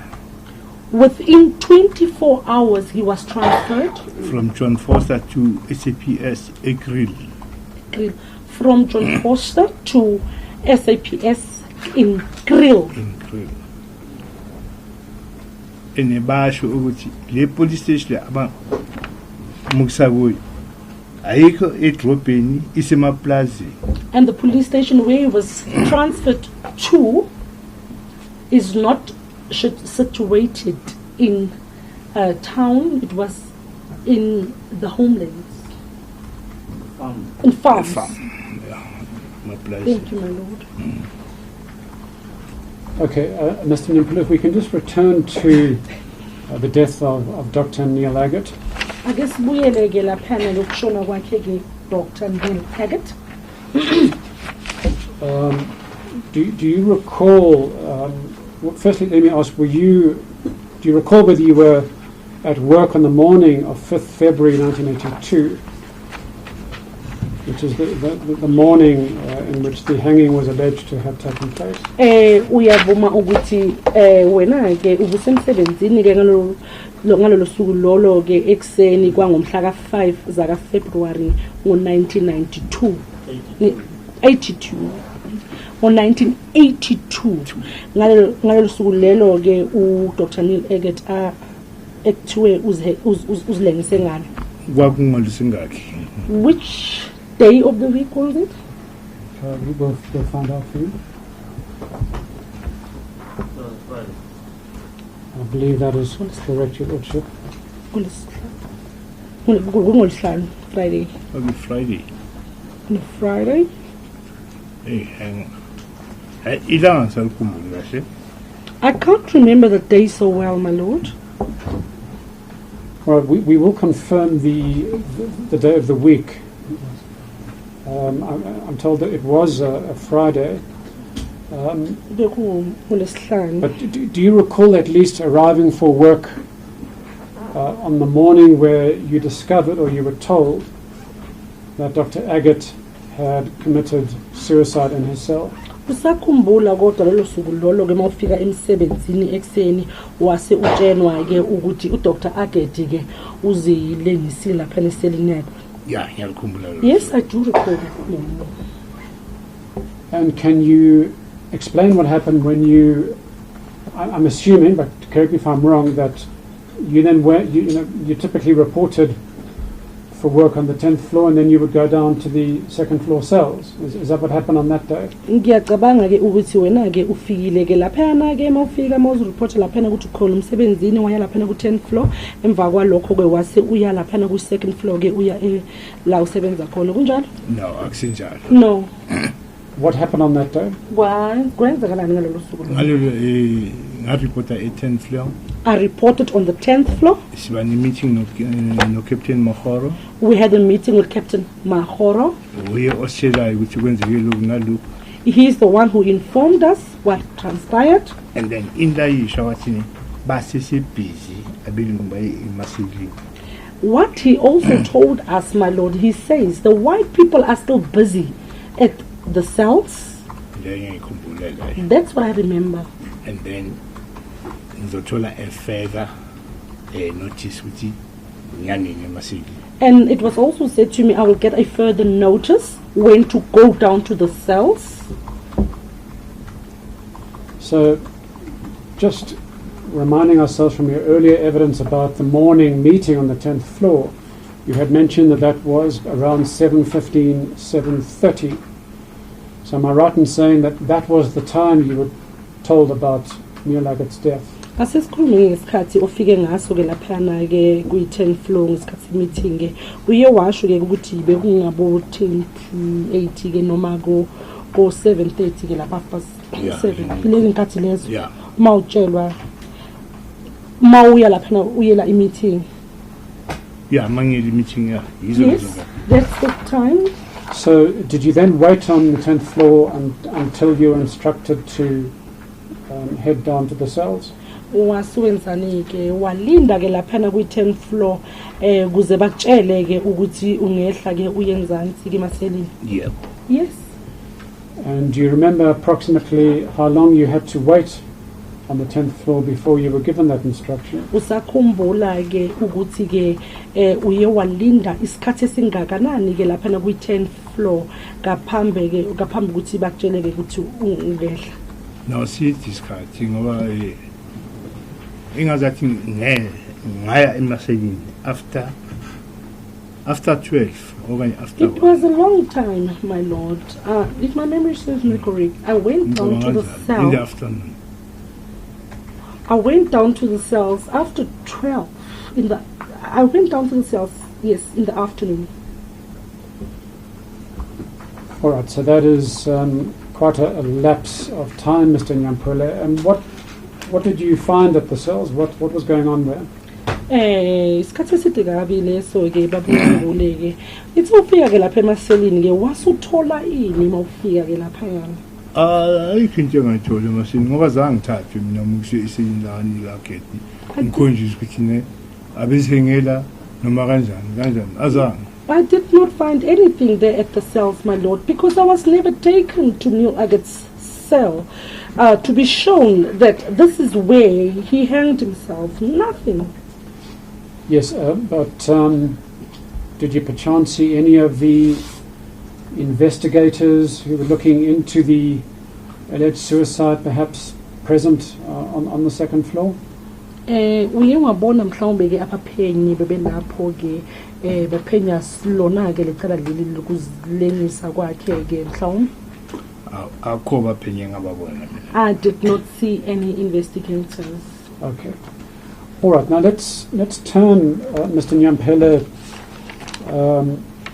Within 24 hours, he was transferred from John Foster to SAPS Aggett. from John Foster to SAPS in Krill. Enebasho ukuthi le police station aba mukusabuyi ayikho edrobheni isemaplazini. And the police station where he was transferred to is not situated in a town. It was in the homelands. In farms. Yeah, maplazini. Thank you, my lord. Okay, Mr. Nimpolo, if we can just return to the death of Dr. Neil Aggett. I guess buyele ke laphana lokushona kwakhe ke Dr. Neil Aggett. Do you recall, firstly let me ask, do you recall whether you were at work on the morning of 5th February 1982, which is the morning in which the hanging was alleged to have taken place? Uyavuma ukuthi wena ke ubusemsebenzini ke ngalolo suku lolo ke ekseni kwangomhla ka 5 zaka February ngo1992 82 ngo1982 ngalelo suku lelo ke uDr Neil Aggett ekuthiwe uzilengise ngalo. Kwakungalise ngakhe. Which day of the week was it? We'll find out for you. Friday. I believe that is correct, Your Lordship. Friday. Okay, Friday. Friday? Hey, hang on. Ilanga salikhumbula kahle. I can't remember the day so well, my lord. Well, we will confirm the day of the week. I'm told that it was a Friday. But do you recall at least arriving for work on the morning where you discovered or you were told that Dr. Aggett had committed suicide in his cell? Usakhumbula kodwa lelo suku lolo ke mawufika emsebenzini ekseni wase utshenwa ke ukuthi uDr Aggett ke uzilengisile lapha eselini yakhe. Yeah, ngiyakhumbula. Yes, I do recall. And can you explain what happened when you, I'm assuming, but correct me if I'm wrong, that you then went, you typically reported for work on the 10th floor and then you would go down to the second floor cells. Is that what happened on that day? Ngiyacabanga ke ukuthi wena ke ufikile ke laphana ke mawufika mawuzireport laphana ukuthi ukhona umsebenzini waya laphana ku 10th floor emva kwalokho ke wase uya laphana ku second floor ke uya la usebenza khona kunjalo? No, akusenjalo. No. What happened on that day? Kwenzakalani ngalolu suku? Ngalolu ngareporta 10th floor. I reported on the 10th floor. Siba ni meeting no Captain Mahoro. We had a meeting with Captain Mahoro. Uye osela ukuthi kwenzeke lokhu nalokhu. He is the one who informed us what transpired. And then in la yisho wathini basise busy abelungu baye emasili. What he also told us, my lord, he says the white people are still busy at the cells. That's what I remember. And then ngizothola a further notice ukuthi ngiyanini emasili. And it was also said to me, I will get a further notice when to go down to the cells. So, just reminding ourselves from your earlier evidence about the morning meeting on the 10th floor, you had mentioned that was around 7:15, 7:30. So am I right in saying that that was the time you were told about Neil Aggett's death? Asesikhulumile ngesikhathi ofike ngaso ke laphana ke kuyi 10th floor ngesikhathi meeting ke uye washo ke ukuthi bekungabo 10:80 ke noma ko 7:30 ke lapha past 7 lezi nkathi lezo mawutshelwa mawuya laphana uyela i-meeting. Mangeli meeting Yes, that's the time. So did you then wait on the 10th floor until you were instructed to head down to the cells? Wasuwenzani ke walinda ke laphana kwi 10th floor kuze bakutshele ke ukuthi ungehla ke uyenzansi ke maselini. Yep. Yes. And do you remember approximately how long you had to wait on the 10th floor before you were given that instruction? Usakhumbula ke ukuthi ke uye walinda isikhathi esingakanani ke lapha na kwi-10th floor ngaphambi ukuthi bakutshele ke ukuthi ungehla? Now see isikhathi ngoba ingazathi ngaya emaselini after 12 okanye after It was a long time, my lord. If my memory serves me correct, I went down to the cell. in the afternoon. I went down to the cells after 12 I went down to the cells, yes, in the afternoon. All right, so that is quite a lapse of time, Mr. Nyampule. And what did you find at the cells? What was going on there? Isikhathi eside kabi leso ke babuyile ke. Ithi ufika ke lapha emaselini ke wasuthola ini mawufika ke lapha yana? Ayikho into engayitholi emasini ngoba zange ngithathwe mina isindani la Aggett. Ngikhonjiswa ukuthi ne abezengela noma kanjani azange. I did not find anything there at the cells, my lord, because I was never taken to Neil Aggett's cell to be shown that this is where he hanged himself. Nothing. Yes, but did you perchance see any of the investigators who were looking into the alleged suicide perhaps present on the second floor? Uye wabona mhlawumbe ke abaphenyi bebelapho ke baphenya silona ke lecala leli lokuzilengisa kwakhe ke mhlawumbe? Akho baphenye ngababona. I did not see any investigators. Okay. All right, now let's turn, Mr. Nyampele,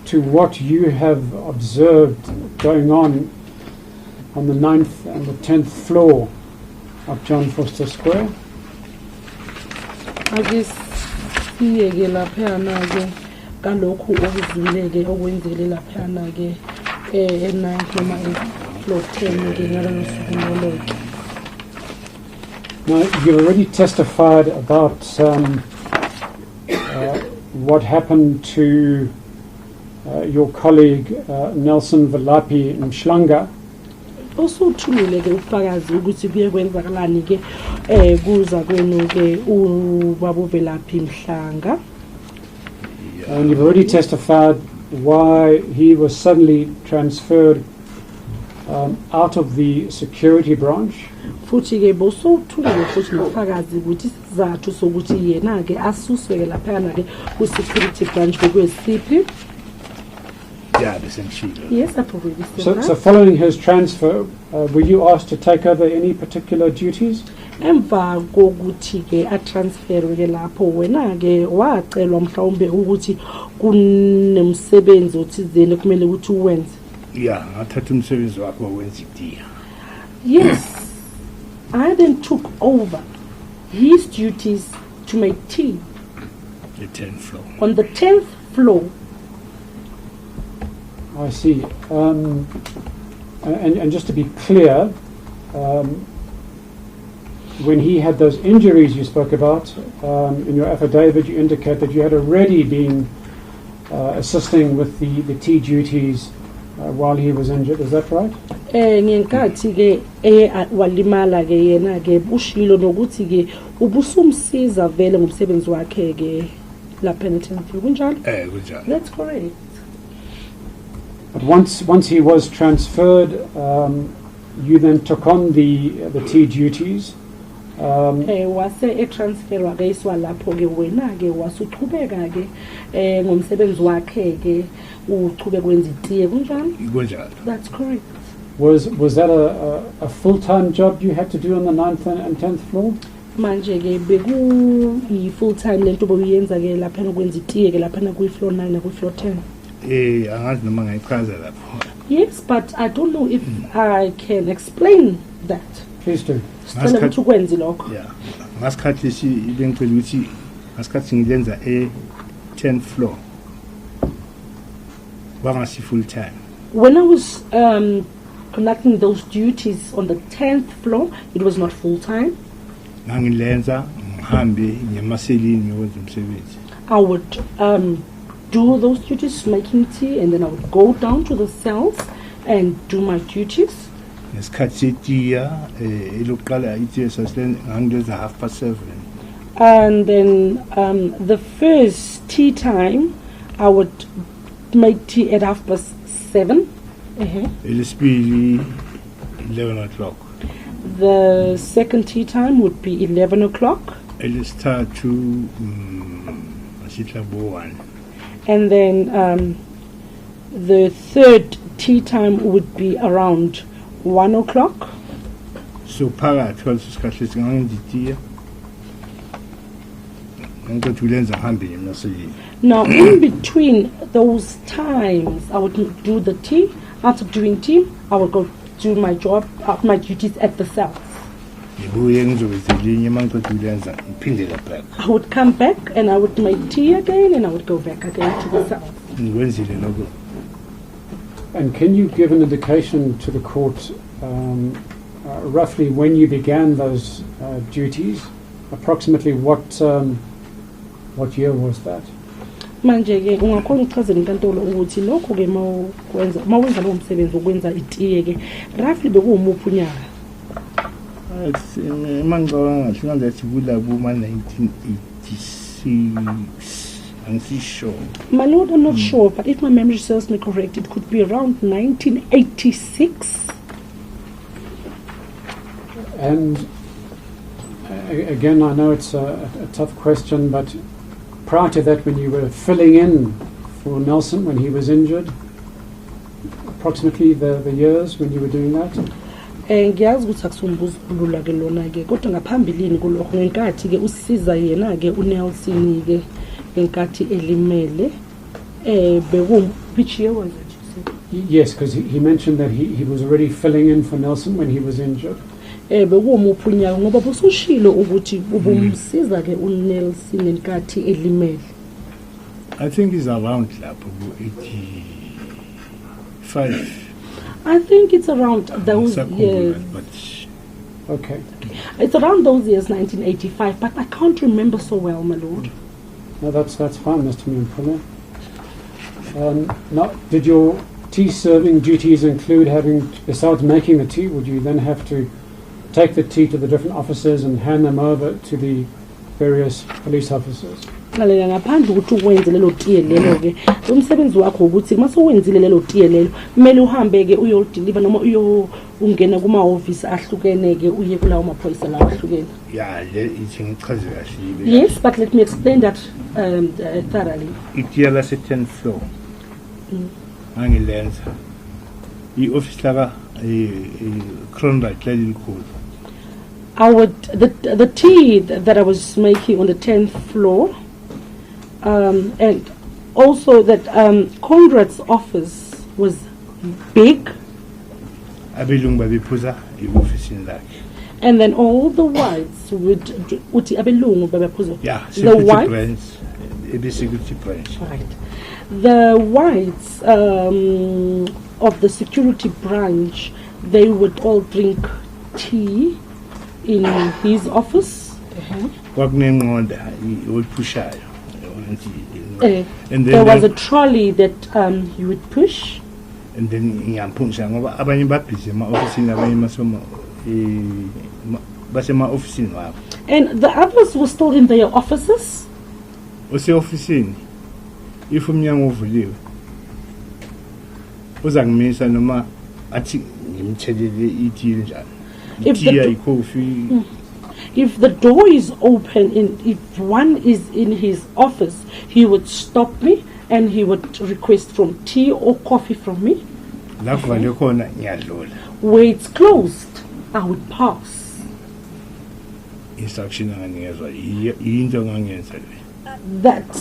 to what you have observed going on the 9th and the 10th floor of John Foster Square. Akisiye ke laphana ke kalokhu okuzwile ke okwenzekile laphana ke e9 noma floor 10 ke ngalosuku lolo. Now, you already testified about what happened to your colleague Nelson Valapi Mshlanga. Also thulile ke ubufakazi ukuthi kuye kwenzakalani ke kuza kwenu ke ubaba Velaphi Mhlanga. And you've already testified why he was suddenly transferred out of the security branch. Futhi ke bosothulile futhi nobufakazi ukuthi isizathu sokuthi yena ke asuswe ke laphana ke ku security branch bekwesiphi? Yeah, essentially. Yes, I've already said that. So following his transfer, were you asked to take over any particular duties? Emva kokuthi ke atransferwe ke lapho wena ke wacelwa mhlawumbe ukuthi kunemsebenzi othizeni kumele ukuthi uwenze. Yeah, ngathatha umsebenzi wakhe wenza idiya. Yes. I then took over his duties to make tea The 10th floor. on the 10th floor. I see. And just to be clear, when he had those injuries you spoke about, in your affidavit you indicate that you had already been assisting with the tea duties while he was injured. Is that right? Ngenkathi ke walimala ke yena ke ushilo nokuthi ke ubusumsiza vele ngomsebenzi wakhe ke lapha e10th floor kunjalo? Kunjalo. That's correct. But once he was transferred, you then took on the tea duties. Wase transferwa ke iswa lapho ke wena ke wasuqhubeka ke ngomsebenzi wakhe ke uqhubeka kwenza itiye kunjalo? Kunjalo. That's correct. Was that a full-time job you had to do on the 9th and 10th floor? Manje ke beku full time lento boyenza ke lapha nokwenza itiye ke lapha ku floor 9 na ku floor 10. Angazi noma ngayichaza lapho. Yes, but I don't know if I can explain that. Please do. Sicela ukuthi ukwenze lokho. Yeah. Ngasikhathi bengicela ukuthi ngasikhathi ngilenza 10th floor. Wangasi full time. When I was conducting those duties on the 10th floor, it was not full time. Ngangilenza ngihambe ngemaselini ngikwenza umsebenzi. I would do those duties, making tea, and then I would go down to the cells and do my duties. Ngesikhathi setiya elokuqala itiya sasilengangeleza 7:30. And then the first tea time, I would make tea at 7:30. Elesibili 11 o'clock. The second tea time would be 11 o'clock. Elesithathu asitla bo 1. And then the third tea time would be around 1 o'clock. So phakathi kwaleso sikhathi lesi ngangiditiya ngikulenza hambe emsebenzini. Now, in between those times, I would do the tea. After doing tea, I would go do my job, my duties at the cells. Ngibuye ngizokwenza elinye mangiqeda ukulenza ngiphindela back. I would come back and I would make tea again and I would go back again to the cells. Ngikwenzile lokho. And can you give an indication to the court roughly when you began those duties? Approximately what year was that? Manje ke ungakhona ukuchazela inkantolo ukuthi lokho ke mawenza lo msebenzi wokwenza itiye ke roughly bekuwumuphi unyaka? Mangicabanga ngathi kula kuma 1986. I'm not sure. My lord, I'm not sure, but if my memory serves me correct, it could be around 1986. And again, I know it's a tough question, but prior to that, when you were filling in for Nelson when he was injured, approximately the years when you were doing that? Ngiyazi ukuthi akusombuzulula ke lona ke kodwa ngaphambilini kulokho ngenkathi ke usiza yena ke uNelson ke ngenkathi elimele which year was it? Yes, because he mentioned that he was already filling in for Nelson when he was injured. Bekuwumuphi unyaka ngoba busushilo ukuthi ubumsiza ke uNelson ngenkathi elimele. I think it's around lapho 85. I think it's around those years. Okay. It's around those years, 1985, but I can't remember so well, my lord. No, that's fine, Mr. Mpume. Now, did your tea serving duties include having, besides making the tea, would you then have to take the tea to the different officers and hand them over to the various police officers? Lalela ngaphandle ukuthi ukwenze lelo tiye lelo ke umsebenzi wakho ukuthi mase wenzile lelo tiye lelo kumele uhambe ke uyodeliver noma ungena kuma office ahlukene ke uye kulawo maphoyisa lawo ahlukene. Yeah, ithi ngichaze kahle. Yes, but let me explain that thoroughly. Itiya la 10th floor. Angilenza. I-office laka Crown Right likhulu. I would the tea that I was making on the 10th floor, and also that Conrad's office was big. Abelungu babephuza i-office lakhe. And then all the whites would uthi abelungu babephuza. Yeah, the security whites branch, the security branch. right. The whites of the security branch, they would all drink tea in his office. Kwakunenqonda iphushayo. And then there was a trolley that you would push. And then ngiyamphungisha ngoba abanye babhizi ema-ofisini abanye basema-ofisini wabo. And the others were still in their offices. Ose-ofisini if umnyango uvuliwe uzangimisa noma athi ngimthelele itiye njani. Itiya ikofi. If the door is open and if one is in his office, he would stop me and he would request from tea or coffee from me. Where it's closed, I would pass. That's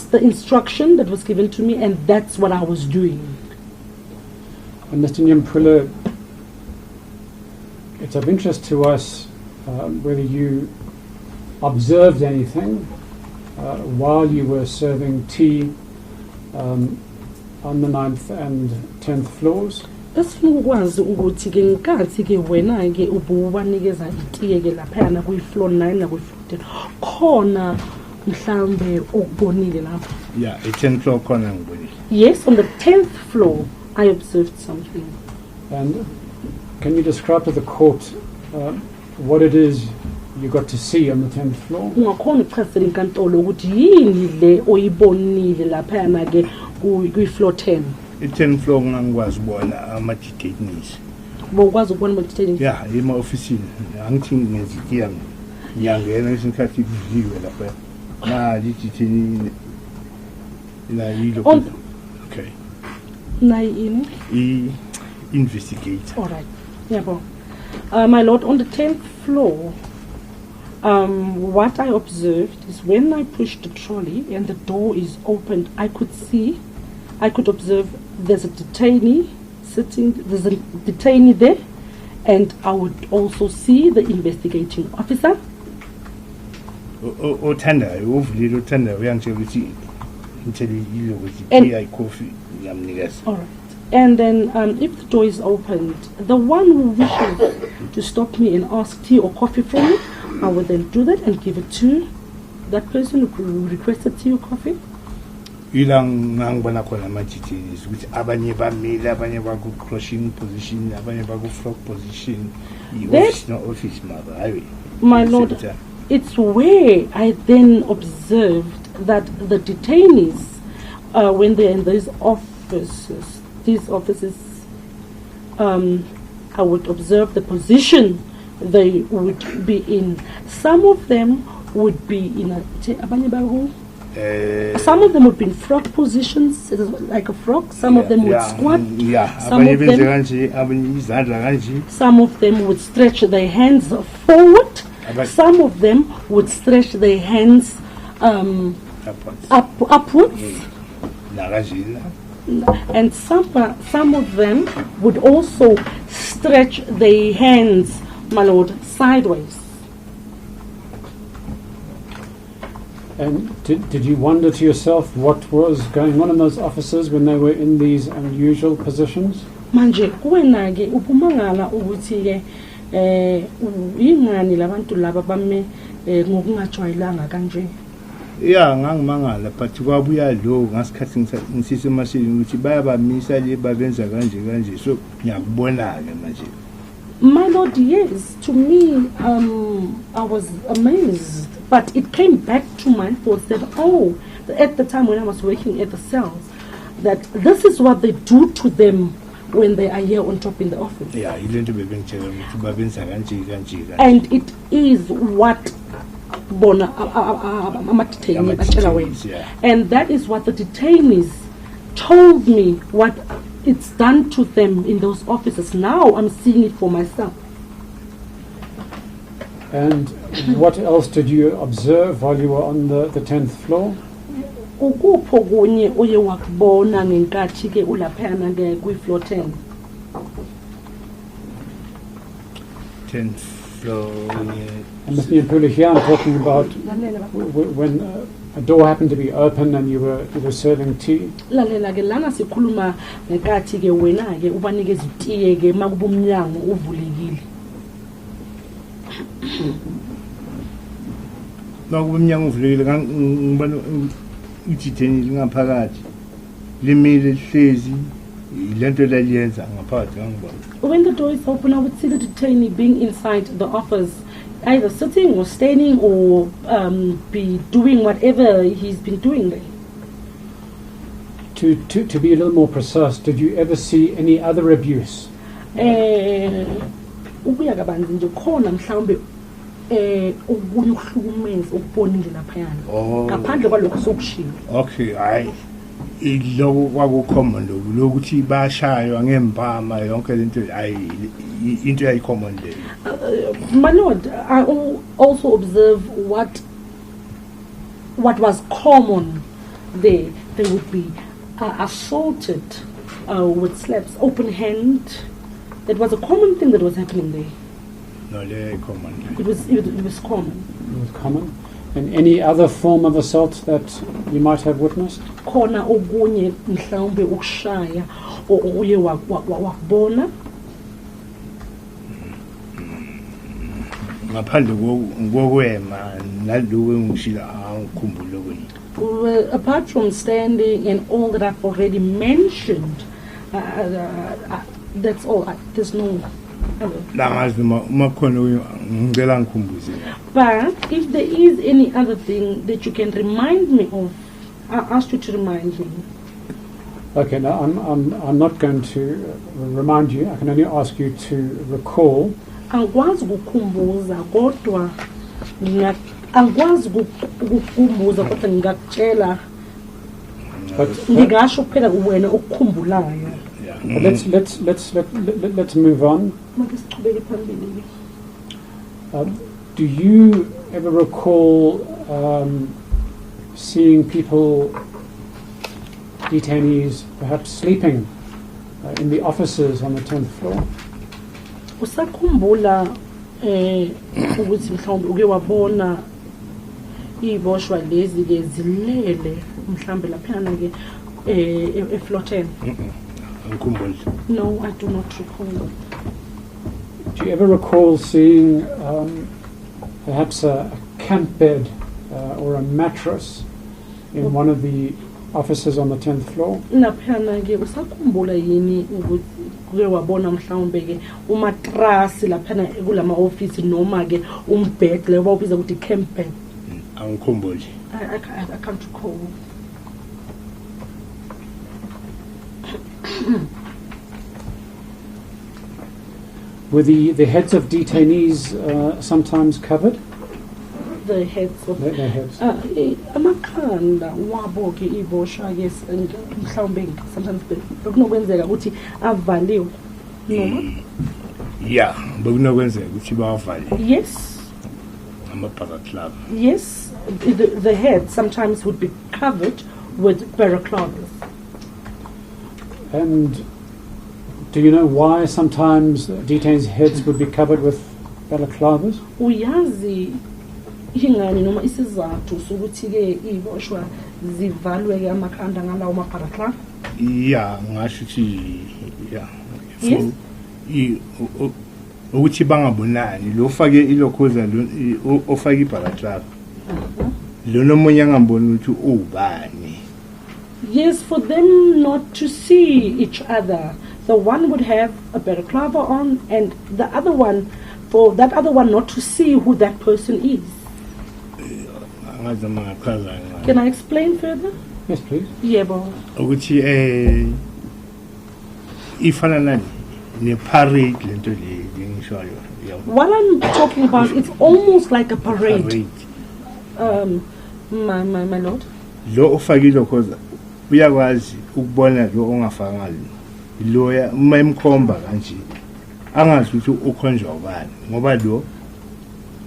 the instruction that was given to me, and that's what I was doing. And Mr. Nyampula, it's of interest to us whether you observed anything while you were serving tea on the 9th and 10th floors. Esifuna ukuthi ke nkathi ke wena ke ubuwanikeza itiye ke lapha ku floor 9 na ku floor 10 khona mhlambe ukubonile lapha. Yeah, 10th floor khona ngibonile. Yes, on the 10th floor I observed something. And can you describe to the court what it is you got to see on the 10th floor? Ungakhona ukuchazela inkantolo ukuthi yini le oyibonile laphana ke kwi-floor 10. I-10th floor ngangikwazi ukubona ama-detainees. Bokwazi ukubona ama-detainees? Ya, ema-ofisini. Angithi ngezitiya ngiyangena isikhathi kuviwe lapha. Detainee yilo. Okay. Nayi ini? Investigate. All right. Yeah, my lord, on the 10th floor, what I observed is when I pushed the trolley and the door is opened, I could observe there's a detainee sitting, there's a detainee there, and I would also see the investigating officer. Othandayo uvulile othandayo uyangitshela ukuthi ngithele yilo ukuthi iya coffee ngiyamnikeza. All right. And then if the door is opened, the one who wishes to stop me and ask tea or coffee from me, I would then do that and give it to that person who requested tea or coffee. Ilang ngangibona khona ama-detainees ukuthi abanye bamile, abanye baku-crossing position, abanye baku-frog position. I-office no-office mother, hayi. My lord, it's where I then observed that the detainees, when they're in these offices, I would observe the position they would be in. Some of them would be in some of them would be in frog positions, like a frog. Some of them would squat. Some of them would stretch their hands forward. Some of them would stretch their hands upwards. And some of them would also stretch their hands, my lord, sideways. And did you wonder to yourself what was going on in those offices when they were in these unusual positions? Manje kuwena ke upumangala ukuthi ke yingani labantu laba bame ngokungajwayelanga kanje. Yeah, ngangimangala but kwabuya lo ngasikhathi ngisisemashini ukuthi bayabamisa le babenza kanje so ngiyakubona ke manje. My lord, yes, to me I was amazed, but it came back to my thoughts that at the time when I was working at the cells, that this is what they do to them when they are here on top in the office. Yeah, ilento bebengitshela ukuthi babenza kanje. And it is what bona and that is what the detainees told me what it's done to them in those offices. Now I'm seeing it for myself. And what else did you observe while you were on the 10th floor? Ukupho kunye oye wakubona ngenkathi ke ulaphana ke kwi-floor 10? 10th floor. Mr. Pulichian talking about when a door happened to be open and you were serving tea. Lalela ke lana sikhuluma ngenkathi ke wena ke ubanikeza itiye ke makuba umnyango uvulekile. Makuba umnyango uvulekile ngibona idetainee ngaphakathi limile hlezi ilento laliyenza ngaphakathi ngibona. When the door is open, I would see the detainee being inside the office, either sitting or standing or be doing whatever he's been doing there. To be a little more precise, did you ever see any other abuse? Ukuya kabanzi nje khona mhlawumbe okunye ukuhlukumeza okubonile laphayana ngaphandle kwalokho sokushilo. Okay, hayi iloko kwakucommon lokuthi bashaywa ngempama yonke lento hayi into yayicommon there. My lord, I also observe what was common there. They would be assaulted with slaps, open hand. That was a common thing that was happening there. No, they're common. It was common. It was common. And any other form of assault that you might have witnessed? Khona okunye mhlawumbe ukushaya uye wakubona. Ngaphandle kokwema naloku engishila angikhumbule kwenye. Well, apart from standing and all that I've already mentioned, That's all. There's no other. langazi makhona ngicela ngikhumbuze. But if there is any other thing that you can remind me of, I ask you to remind me. Okay, now I'm not going to remind you. I can only ask you to recall. Angikwazi ukukhumbuza kodwa angikwazi ukukhumbuza kodwa ngingakutshela. But Ngingasho kuphela kuwena okukhumbulayo. let's move on. Make sichubeke phambili. Do you ever recall seeing people, detainees, perhaps sleeping in the offices on the 10th floor? Usakhumbula ukuthi mhlawumbe uke wabona iboshwa lezi ke zilele mhlawumbe laphana ke e-floor 10? Angikhumbuli. No, I do not recall. Do you ever recall seeing perhaps a camp bed or a mattress in one of the offices on the 10th floor? Laphana ke usakhumbula yini ukuthi uke wabona mhlawumbe ke umatrasi laphana kulama office noma ke umbed le bawubiza ukuthi camp bed? Angikhumbuli. I can't recall. Were the heads of detainees sometimes covered? The heads of Their heads. amakhanda wabo ke ibosha ke mhlawumbe sometimes bekunokwenzeka ukuthi avaliwe noma Yeah, bekunokwenzeka ukuthi bawavale yes ama-paraglove. yes the head sometimes would be covered with balaclavas. And do you know why sometimes detainees' heads would be covered with balaclavas? Uyazi ingani noma isizathu sokuthi ke iboshwa zivalwe ke amakhanda ngalawo mabalaclava? Yeah, ngasho ukuthi yeah. Yes. Ukuthi bangabonani lo fake ilokhoza lo ofake ibhalaklava. Lo nomunye angamboni ukuthi ubani. Yes, for them not to see each other. The one would have a balaclava on, and the other one, for that other one not to see who that person is. Can I explain further? Yes, please. Yebo. Ukuthi ifana nani ne parade lento le ngishoyo. What I'm talking about, it's almost like a parade. My lord. Lo ofake ilokhoza uyakwazi ukubona lo ongafanga lo uma emkhomba kanje angazi ukuthi ukhonjwa ubani ngoba lo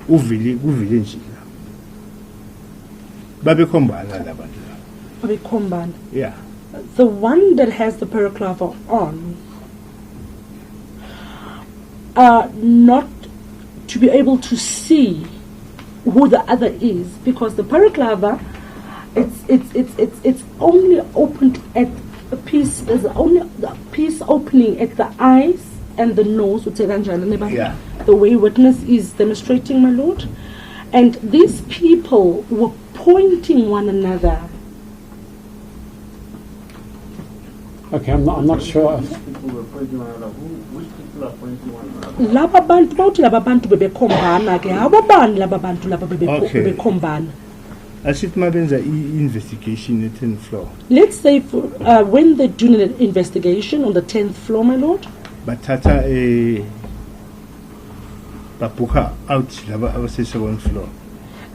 uvile nje babekhombana labantu Abekhombana. yeah. The one that has the balaclava on, not to be able to see who the other is, because the balaclava, it's only opened at a piece. There's only the piece opening at the eyes and the nose. Yeah. The way witness is demonstrating, my lord, and these people were pointing one another. Okay, I'm not sure. People were pointing one another. Which people are pointing one another? Laba bantu bawuthi laba bantu bebekhombana ke abobani laba bantu laba bebekhombana. Asithi mabenza investigation at 10th floor Let's say when they're doing an investigation on the 10th floor, my lord, bathatha babhuka out laba abase 7th floor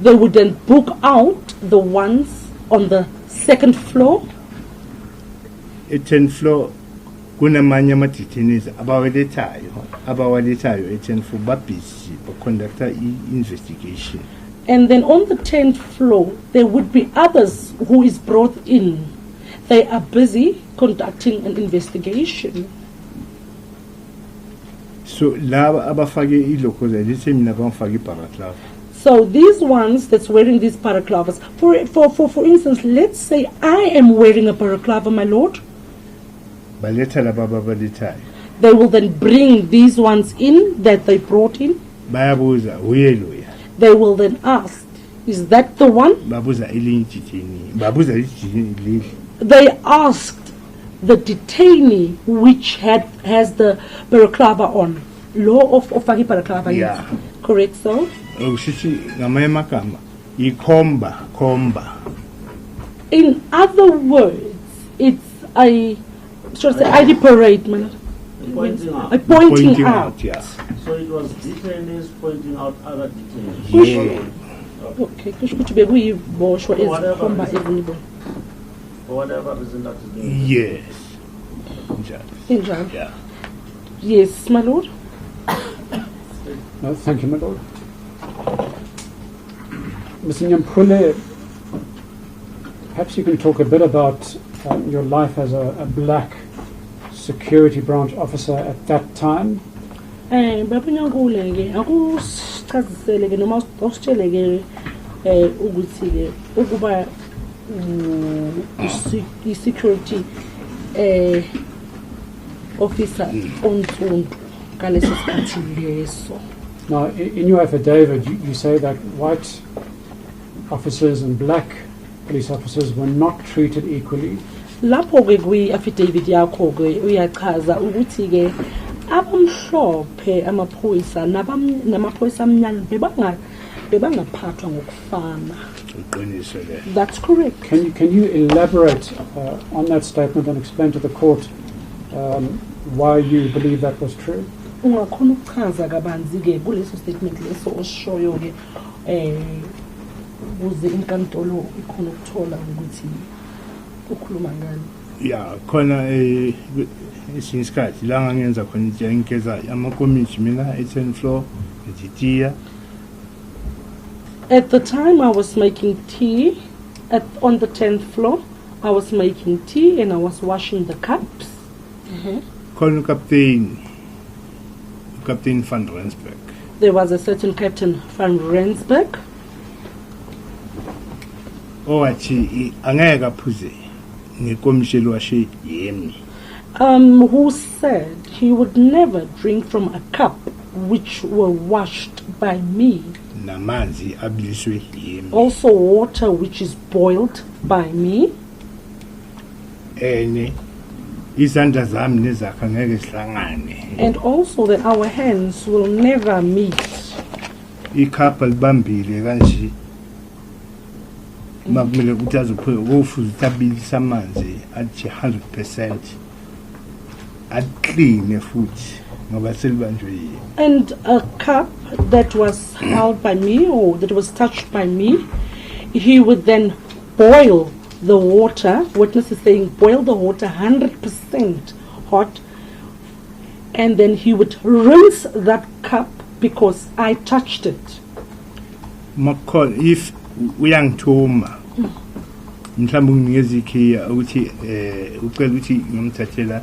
they would then book out the ones on the 2nd floor. at 10th floor kunamanye ama-detainees abawalethayo at 10th floor babhizi baconducta i-investigation. And then on the 10th floor, there would be others who is brought in. They are busy conducting an investigation. So laba abafake ilokhoza lithi mina bangifake ibharaklava. So these ones that's wearing these balaclavas, for instance, let's say I am wearing a balaclava, my lord. Baletha laba abalethayo. They will then bring these ones in that they brought in. Bayabuza uye loya. They will then ask, is that the one? Babuza elinye idetainee. Babuza idetainee leli. They asked the detainee which has the balaclava on. Law of Fagi balaclava. Yeah. Correct, so? Ushichi ngamanye amagama ikhomba. In other words, it's a ID parade, man. Pointing out. A pointing out. Yeah. So it was detainees pointing out other detainees. Yeah. Okay, kusho be kuyiboshwa ezikhomba ezibo. For whatever reason that is being. Yes. Njalo. Injalo. Yeah. Yes, my lord. No, thank you, my lord. Mr. Nyampule, perhaps you can talk a bit about your life as a black security branch officer at that time. Babunyangule akusichazisele ke noma usitshele ke ukuthi ke ukuba security officer onsundu ngaleso sikhathi leso. Now, in your affidavit, you say that white officers and black police officers were not treated equally. Lapho ke kwi-affidavit yakho ke uyachaza ukuthi ke abamhlophe amaphoyisa namaphoyisa amnyama bebangaphathwa ngokufana. Uqiniswe le. That's correct. Can you elaborate on that statement and explain to the court why you believe that was true? Ungakhona ukuchaza kabanzi ke kuleso statement leso oshoyo ke ukuze inkantolo ikhona ukuthola ukuthi ukhuluma ngani. Yeah, khona esinye isikhathi la ngangenza khona ngikeza amakomiti mina e10 floor ngitiya. At the time I was making tea on the 10th floor. I was making tea and I was washing the cups. Khona Captain van Rensburg. There was a certain Captain van Rensburg Owathi angeke aphuze ngekomishelo washe yemi. who said he would never drink from a cup which were washed by me. Namanzi abiliswe yemi. Also water which is boiled by me. Izandla zami nezakhe ngeke zihlangane. And also that our hands will never meet. Ikhapha libambile kanje. Makumele ukuthi azopheka kofuza tabili amanzi athi 100% clean futhi ngoba selibanjwe yini. And a cup that was held by me or that was touched by me, he would then boil the water. Witness is saying boil the water 100% hot, and then he would rinse that cup because I touched it. Makhona if uyangithuma mhlawumbe unginikeza ikhiya ukuthi ucela ukuthi ngimthathela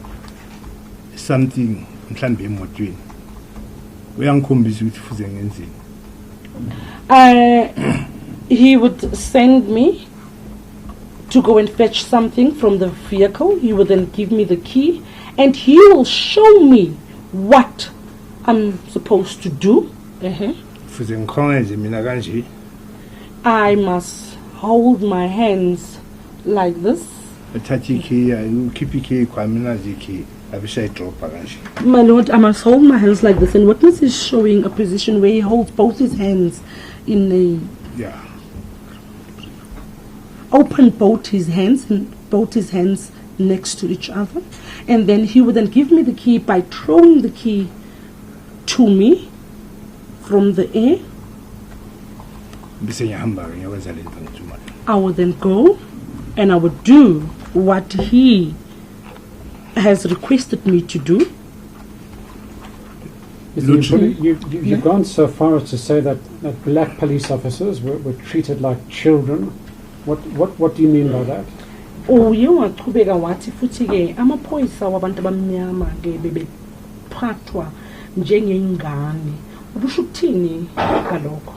something mhlawumbe emotweni uyangikhombisa ukuthi fuze ngenzeni. He would send me to go and fetch something from the vehicle. He would then give me the key and he will show me what I'm supposed to do. Fuze ngikhongeze mina kanje. I must hold my hands like this. Athathe ikhiya ukhipha ikhiya kwami nazi ikhiya abishayidropa kanje. My lord, I must hold my hands like this, and witness is showing a position where he holds both his hands in a open both his hands next to each other, and then he would then give me the key by throwing the key to me from the air. I would then go and I would do what he has requested me to do. You've gone so far as to say that black police officers were treated like children. What do you mean by that? Waqhubeka wathi futhi ke amaphoyisa wabantu abamnyama ke bebephathwa njengengane. Ubusho ukuthini ngalokho?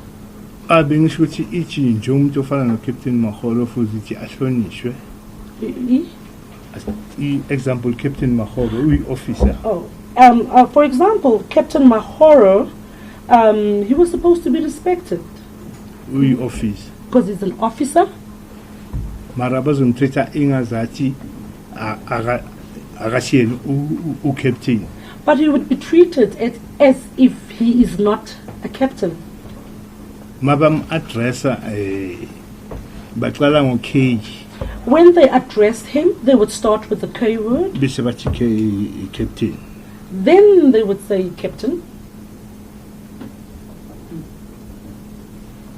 Bengisho ukuthi itshintshe umuntu ofana noCaptain Maholo futhi ukuthi ahlonishwe. Example, Captain Maholo, officer. For example, Captain Mahoro, he was supposed to be respected. Office. Because he's an officer. Mara bazomthetha ingazathi akashiyena ucaptain. But he would be treated as if he is not a captain. Mabam addressa baqala ngo-K. When they addressed him, they would start with the K word. Bese bathi captain. Then they would say captain.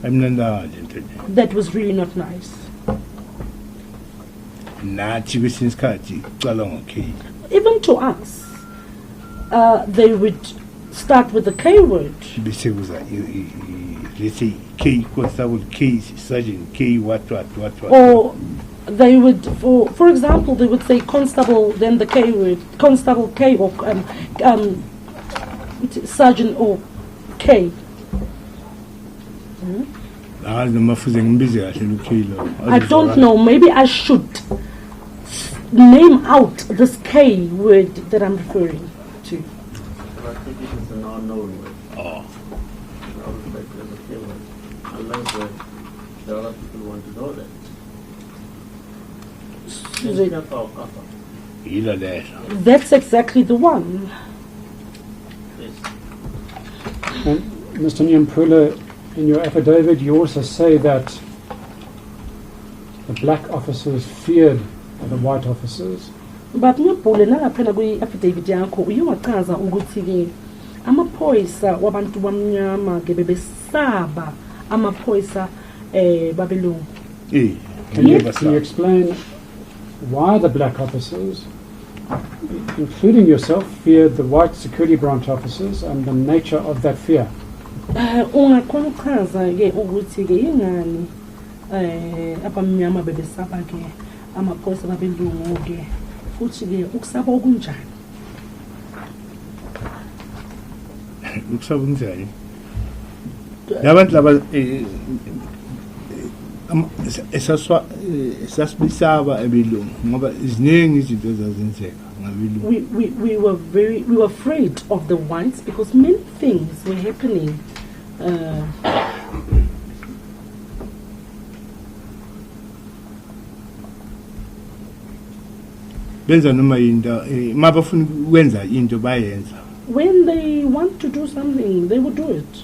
Amnandanje into nje. That was really not nice. Nathi kwesinye isikhathi uqala ngo-K. Even to us, they would start with the K word. Bese kuza let's say K constable, K sergeant, K what. Or they would, for example, they would say constable, then the K word, constable K, or sergeant or K. I don't know, maybe I should name out this K word that I'm referring to. But I think it is an unknown word. Oh. Unless there are other people who want to know that. That's exactly the one. Yes. And Mr. Nyampula, in your affidavit, you also say that the black officers feared the white officers. But Nyampula nalaphela kwi-affidavit yakho uyawachaza ukuthi-ke amaphoyisa wabantu bamnyama ke bebesaba amaphoyisa babelungu. Can you explain why the black officers, including yourself, feared the white security branch officers and the nature of that fear? Ungakhona ukuchaza-ke ukuthi-ke yingani abamnyama bebesaba-ke amaphoyisa babelungu-ke futhi-ke ukusaba okunjani? Ukusaba kunjani? Labantu laba esasibisaba ebelungu ngoba ziningi izinto ezazenzeka ngabelungu. We were afraid of the whites because many things were happening. Benza noma into mabafuna ukwenza into bayenza. When they want to do something, they would do it.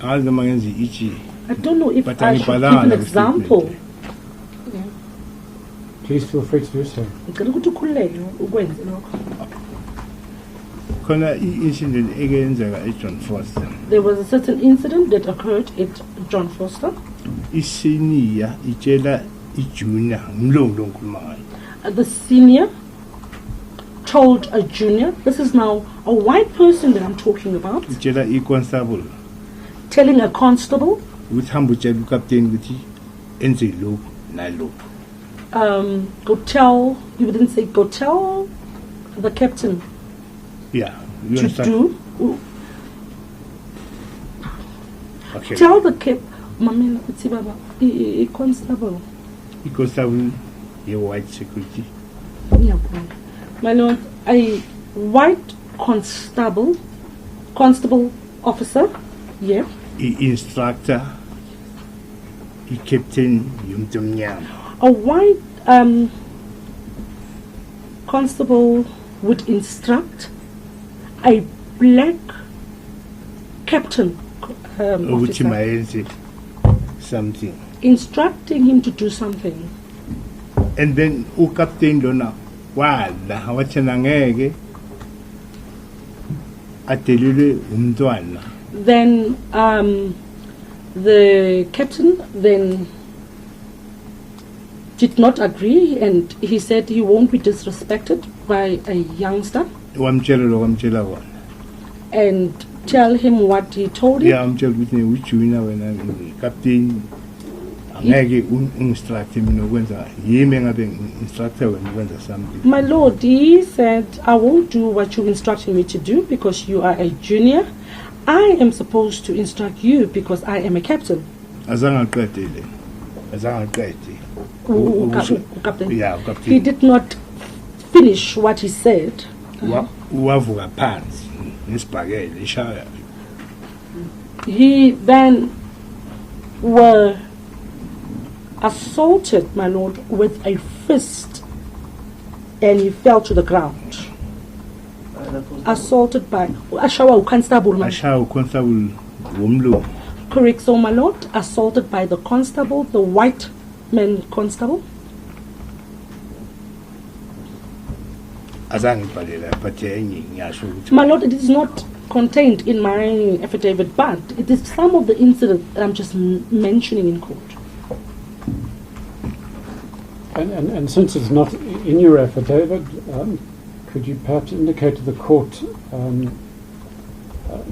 I don't know if I should give an example. Please feel free to do so. There was a certain incident that occurred at John Foster. The senior told a junior, this is now a white person that I'm talking about, telling a constable, go tell, you didn't say go tell the captain. Yeah. To do. Okay. Tell the constable. Constable, your white security. Yeah, my lord, a white constable officer, yeah. Instructor, captain, a white constable would instruct a black captain officer, something, instructing him to do something. And then captain dona wala hawachanangeke atelile umntwana. Then the captain then did not agree, and he said he won't be disrespected by a youngster. And tell him what he told him. Yeah, I'm telling you which winner when I'm captain. Instructor when something. My lord, he said, I won't do what you instructed me to do because you are a junior. I am supposed to instruct you because I am a captain. Captain. Yeah, captain. He did not finish what he said. He then were assaulted my lord with a fist and he fell to the ground. That was Assaulted by Ashawa Constable. Ashawu constable womlungu. Correct, so my lord, assaulted by the constable, the white man constable. Azange ibhalela but ngiyasho ukuthi My lord, it is not contained in my affidavit, but it is some of the incidents that I'm just mentioning in court. And since it's not in your affidavit, could you perhaps indicate to the court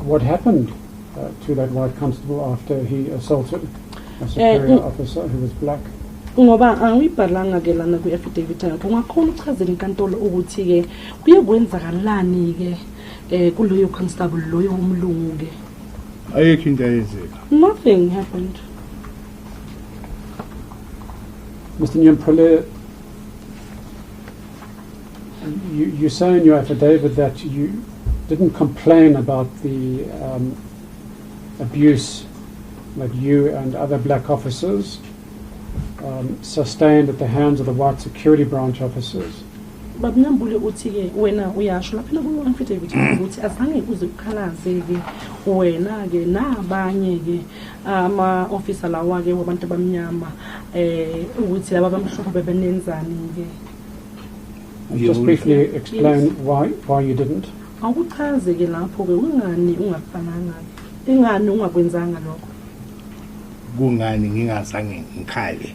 what happened to that white constable after he assaulted a superior officer who was black? Ngoba angiyibhalanga ke lana kwi-affidavit yakho ungakhona ukuchazela inkantolo ukuthi ke kuye kwenzakalani ke kuloyo constable loyo umlungu ke. ayikho into ayenzeka. Nothing happened. Mr. Nyamprole, you say in your affidavit that you didn't complain about the abuse that you and other black officers sustained at the hands of the white security branch officers. Babnyambule uthi ke wena uyasho lapha ku affidavit ukuthi azange uze ukhalaze ke wena ke nabanye ke ama officer lawa ke wabantu abamnyama ukuthi laba bamhlophe bebenenzani ke. Just briefly explain why you didn't. Awuchaze ke lapho ke ungani ungafananga ingani ungakwenzanga lokho. Kungani ngingazange ngikhale.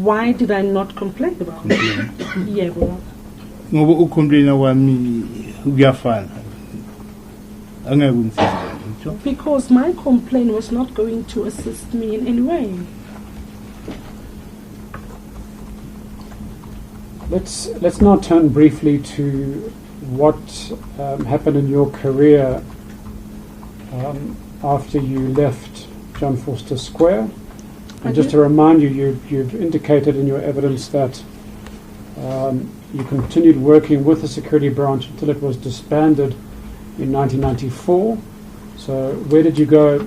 Why did I not complain about it? Yebo. Ngoba ucomplaina kwami kuyafana. Angeke ungisize ngitsho. Because my complaint was not going to assist me in any way. Let's now turn briefly to what happened in your career after you left John Vorster Square. And just to remind you, you've indicated in your evidence that you continued working with the security branch until it was disbanded in 1994. So where did you go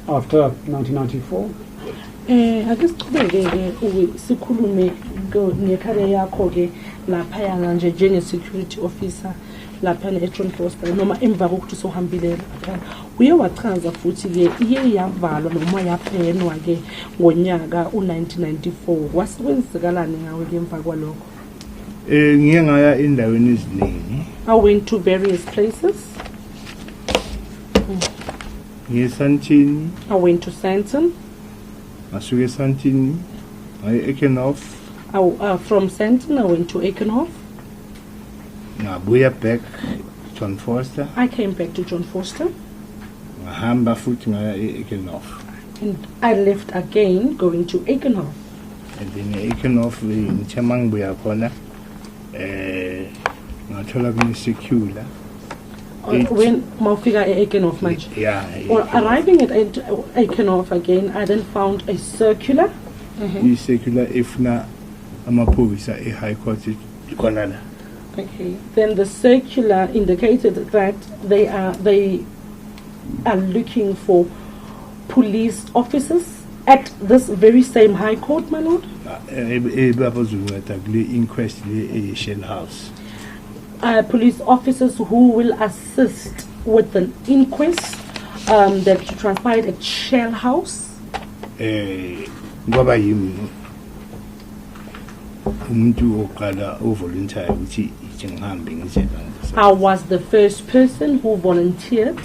after 1994? I guess sikhulume ngecareer yakho ke lapha yana nje njenge security officer lapha eJohn Vorster noma emva kokuthi sohambile lapha uye wachaza futhi ke iye yavalwa noma yaphenwa ke ngonyaka u1994 wasikwenzekalani ngawe ke emva kwalokho. Ngiye ngaya endaweni eziningi. I went to various places. Ngiye Santini. I went to Sandton. Ngasuke Santini ngaye Ekenhof. From Sandton I went to Ekenhof. Ngabuya back John Vorster. I came back to John Vorster. Ngahamba futhi ngaya Ekenhof. And I left again going to Ekenhof. And then Ekenhof ngithe mangibuya khona ngathola kune-secular. When Mafika Ekenhof manje. Yeah. Or arriving at Ekenhof again, I then found a circular. I-secular efuna amaphovisa e-high court khona la. Okay. Then the circular indicated that they are looking for police officers at this very same high court, my lord. Babazonceda kule inquest le e-Shell House. Police officers who will assist with an inquest that transpired at Shell House. Ngoba yimi umuntu oqala ovolunteer ukuthi ngihambe ngize la. I was the first person who volunteered.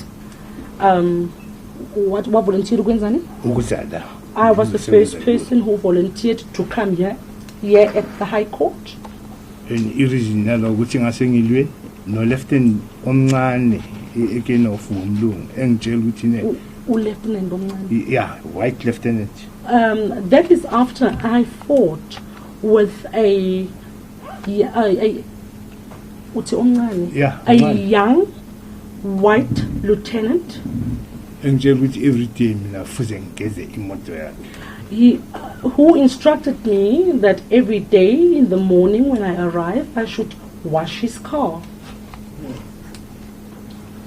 What volunteered ukwenzani? Ukuzala. I was the first person who volunteered to come here at the High Court. I-reason nalo ukuthi ngase ngilwe no lieutenant omncane Ekenhof womlungu engitshela ukuthi ne Lieutenant omncane. Yeah, white lieutenant. That is after I fought with a young white lieutenant. Engitshela ukuthi every day mina fuze ngigeze imoto yakhe. Who instructed me that every day in the morning when I arrive, I should wash his car.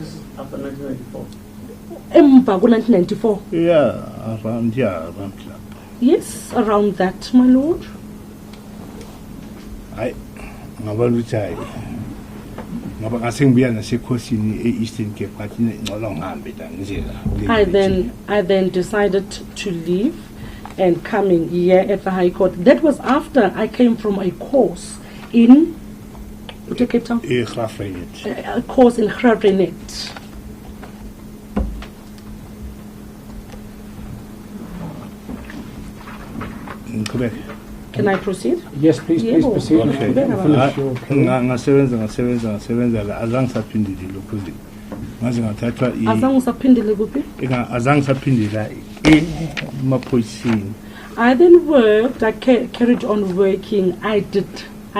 This is after 1994. Emva ku 1994. Yeah, around that. Yes, around that, my lord. Hayi ngabona ukuthi hayi ngoba ngase ngibuya nasekhosini e-Eastern Cape ngathi ngcono ngihambe la nje la. I then decided to leave and coming here at the High Court. That was after I came from a course in Cape Town. A course in Graafrenet. Can I proceed? Yes, please proceed. Okay. Finish your career. ngasebenza la azange saphindile lokho nje ngaze ngathathwa Azange usaphindile kuphi? azange saphindela emaphoyiseni. I then worked, I carried on working. I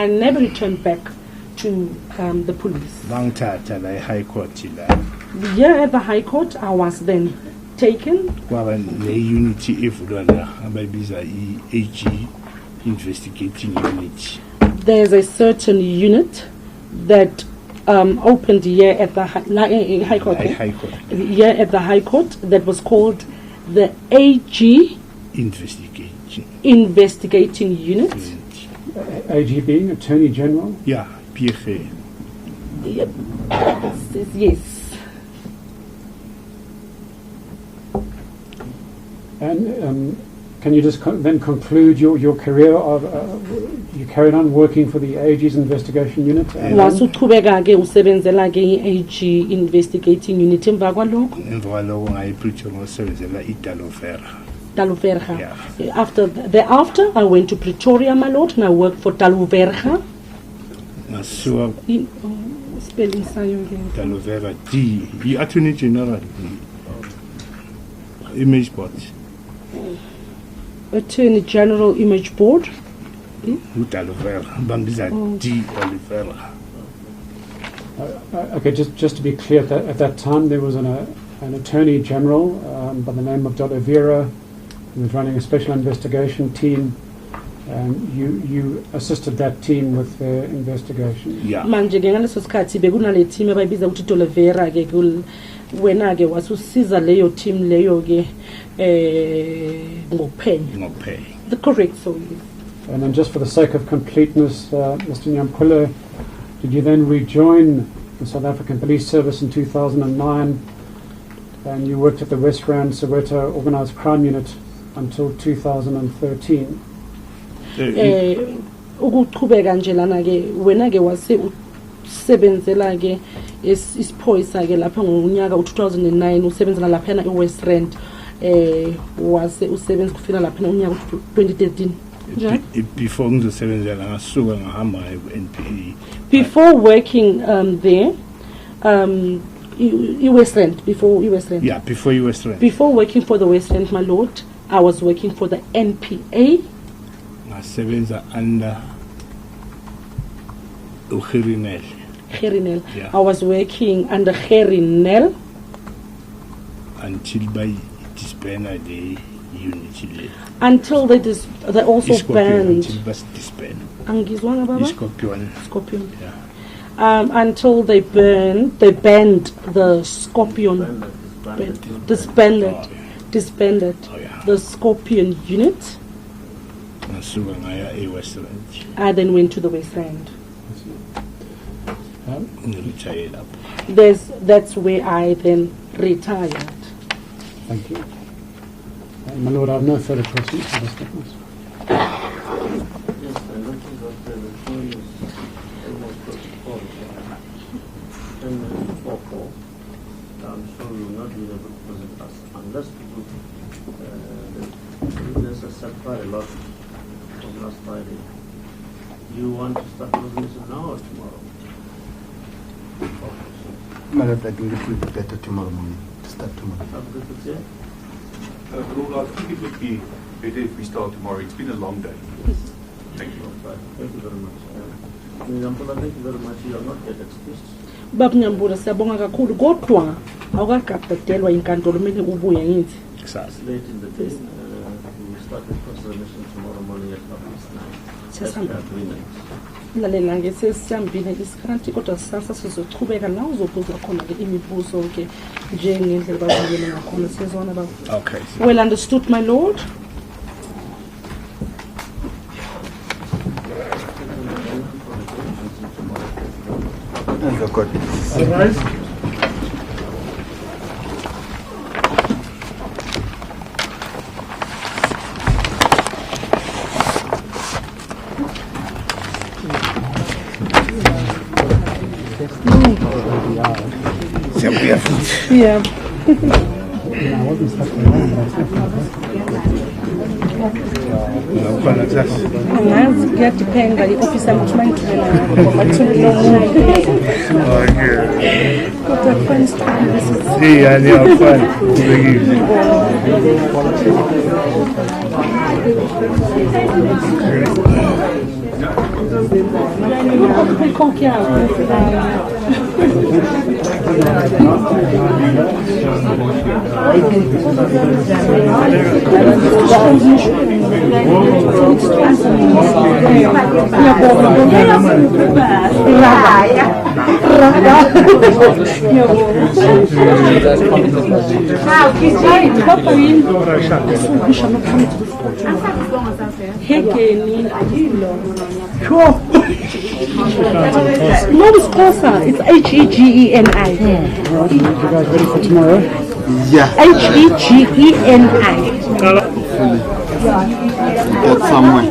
never returned back to the police. Bangithatha la e-High Court la. Here at the High Court, I was then taken. Kwaba ne-unity evulwa la abayibiza i-AG investigating unit. There's a certain unit that opened here at the High Court. High Court. Here at the High Court that was called the AG Investigating Unit. AG being Attorney General? Yeah, PFA. Yes. And can you just then conclude your career of you carried on working for the AG's investigation unit? Wasuqhubeka ke usebenzela ke i-AG Investigating Unit emva kwalokho. Emva kwalokho ngayiPretoria ngosebenzela iDaloverha. Daloverha. Yeah. Thereafter, I went to Pretoria, my lord, and I worked for Daloverha. Ngasuka Spelling sayo again. Daloverha D, i-Attorney General Image Board. Attorney General Image Board. uDaloverha bambiza D Oliveira. Okay, just to be clear, at that time there was an Attorney General by the name of D'Oliveira who was running a special investigation team, and you assisted that team with their investigation. Yeah. Manje ke ngaleso sikhathi bekunale team abayibiza ukuthi D'Oliveira ke wena ke wasusiza leyo team leyo ke ngokuphenya. The correct so yes. And then just for the sake of completeness, Mr. Nyamkhule, did you then rejoin the South African Police Service in 2009, and you worked at the West Rand Soweto Organised Crime Unit until 2013? Ukuqhubeka nje lana ke wena ke wase usebenzela ke isiphoyisa ke lapha ngonyaka u2009 usebenzela lapha eWest Rand wase usebenza kufika lapha ngonyaka u2013. Before ngizosebenzela ngasuka ngahamba eNPA. Before working there, West Rand, before West Rand. Yeah, before West Rand. Before working for the West Rand, my lord, I was working for the NPA. Ngasebenza under Gerinel. Yeah. I was working under Gerinel until by disbanded the unit. Until they also banned. Until disbanded. Angizwana baba? Scorpion. Yeah. Until they banned the Scorpion. Disbanded. Oh, yeah. The Scorpion unit. I then went to the West Rand. That's where I then retired. Thank you. My lord, I have no further questions for this witness. Yes, I noticed that the phone is almost 4. 10 minutes before 4. I'm sure we will not be able to present us unless people, the witnesses said quite a lot from last Friday. Do you want to start presentation now or tomorrow? My lord, I think it would be better tomorrow morning. Start tomorrow. Lord, I think it would be better if we start tomorrow. It's been a long day. Thank you. Thank you very much. Nyambula, thank you very much. You are not yet excused. Baba Nyambula, siyabonga kakhulu kodwa awukaqadedelwa inkantolo kumele ubuye ngithi. It's late in the day. We will start the cross-examination tomorrow morning at 9:30. That's the agreement. Lalela ke sesihambile isikhathi kodwa sasa sizoqhubeka la uzobuza khona ke imibuzo ke njengendlela bazongena ngakhona sizona baba. Okay. Well understood, my lord. The court. Otherwise, Yeah. I wasn't stuck around, but Unakuwa sasa. Angazi kuyadependa i-officer ngithumangithumela bathumele umuntu Okay. kodwa first time this is Yani afanye kubekile. ikhokhi yakho Hegeni sure. No, it's closer. It's H-E-G-E-N-I. you guys ready for tomorrow? Yeah. H-E-G-E-N-I. Get somewhere.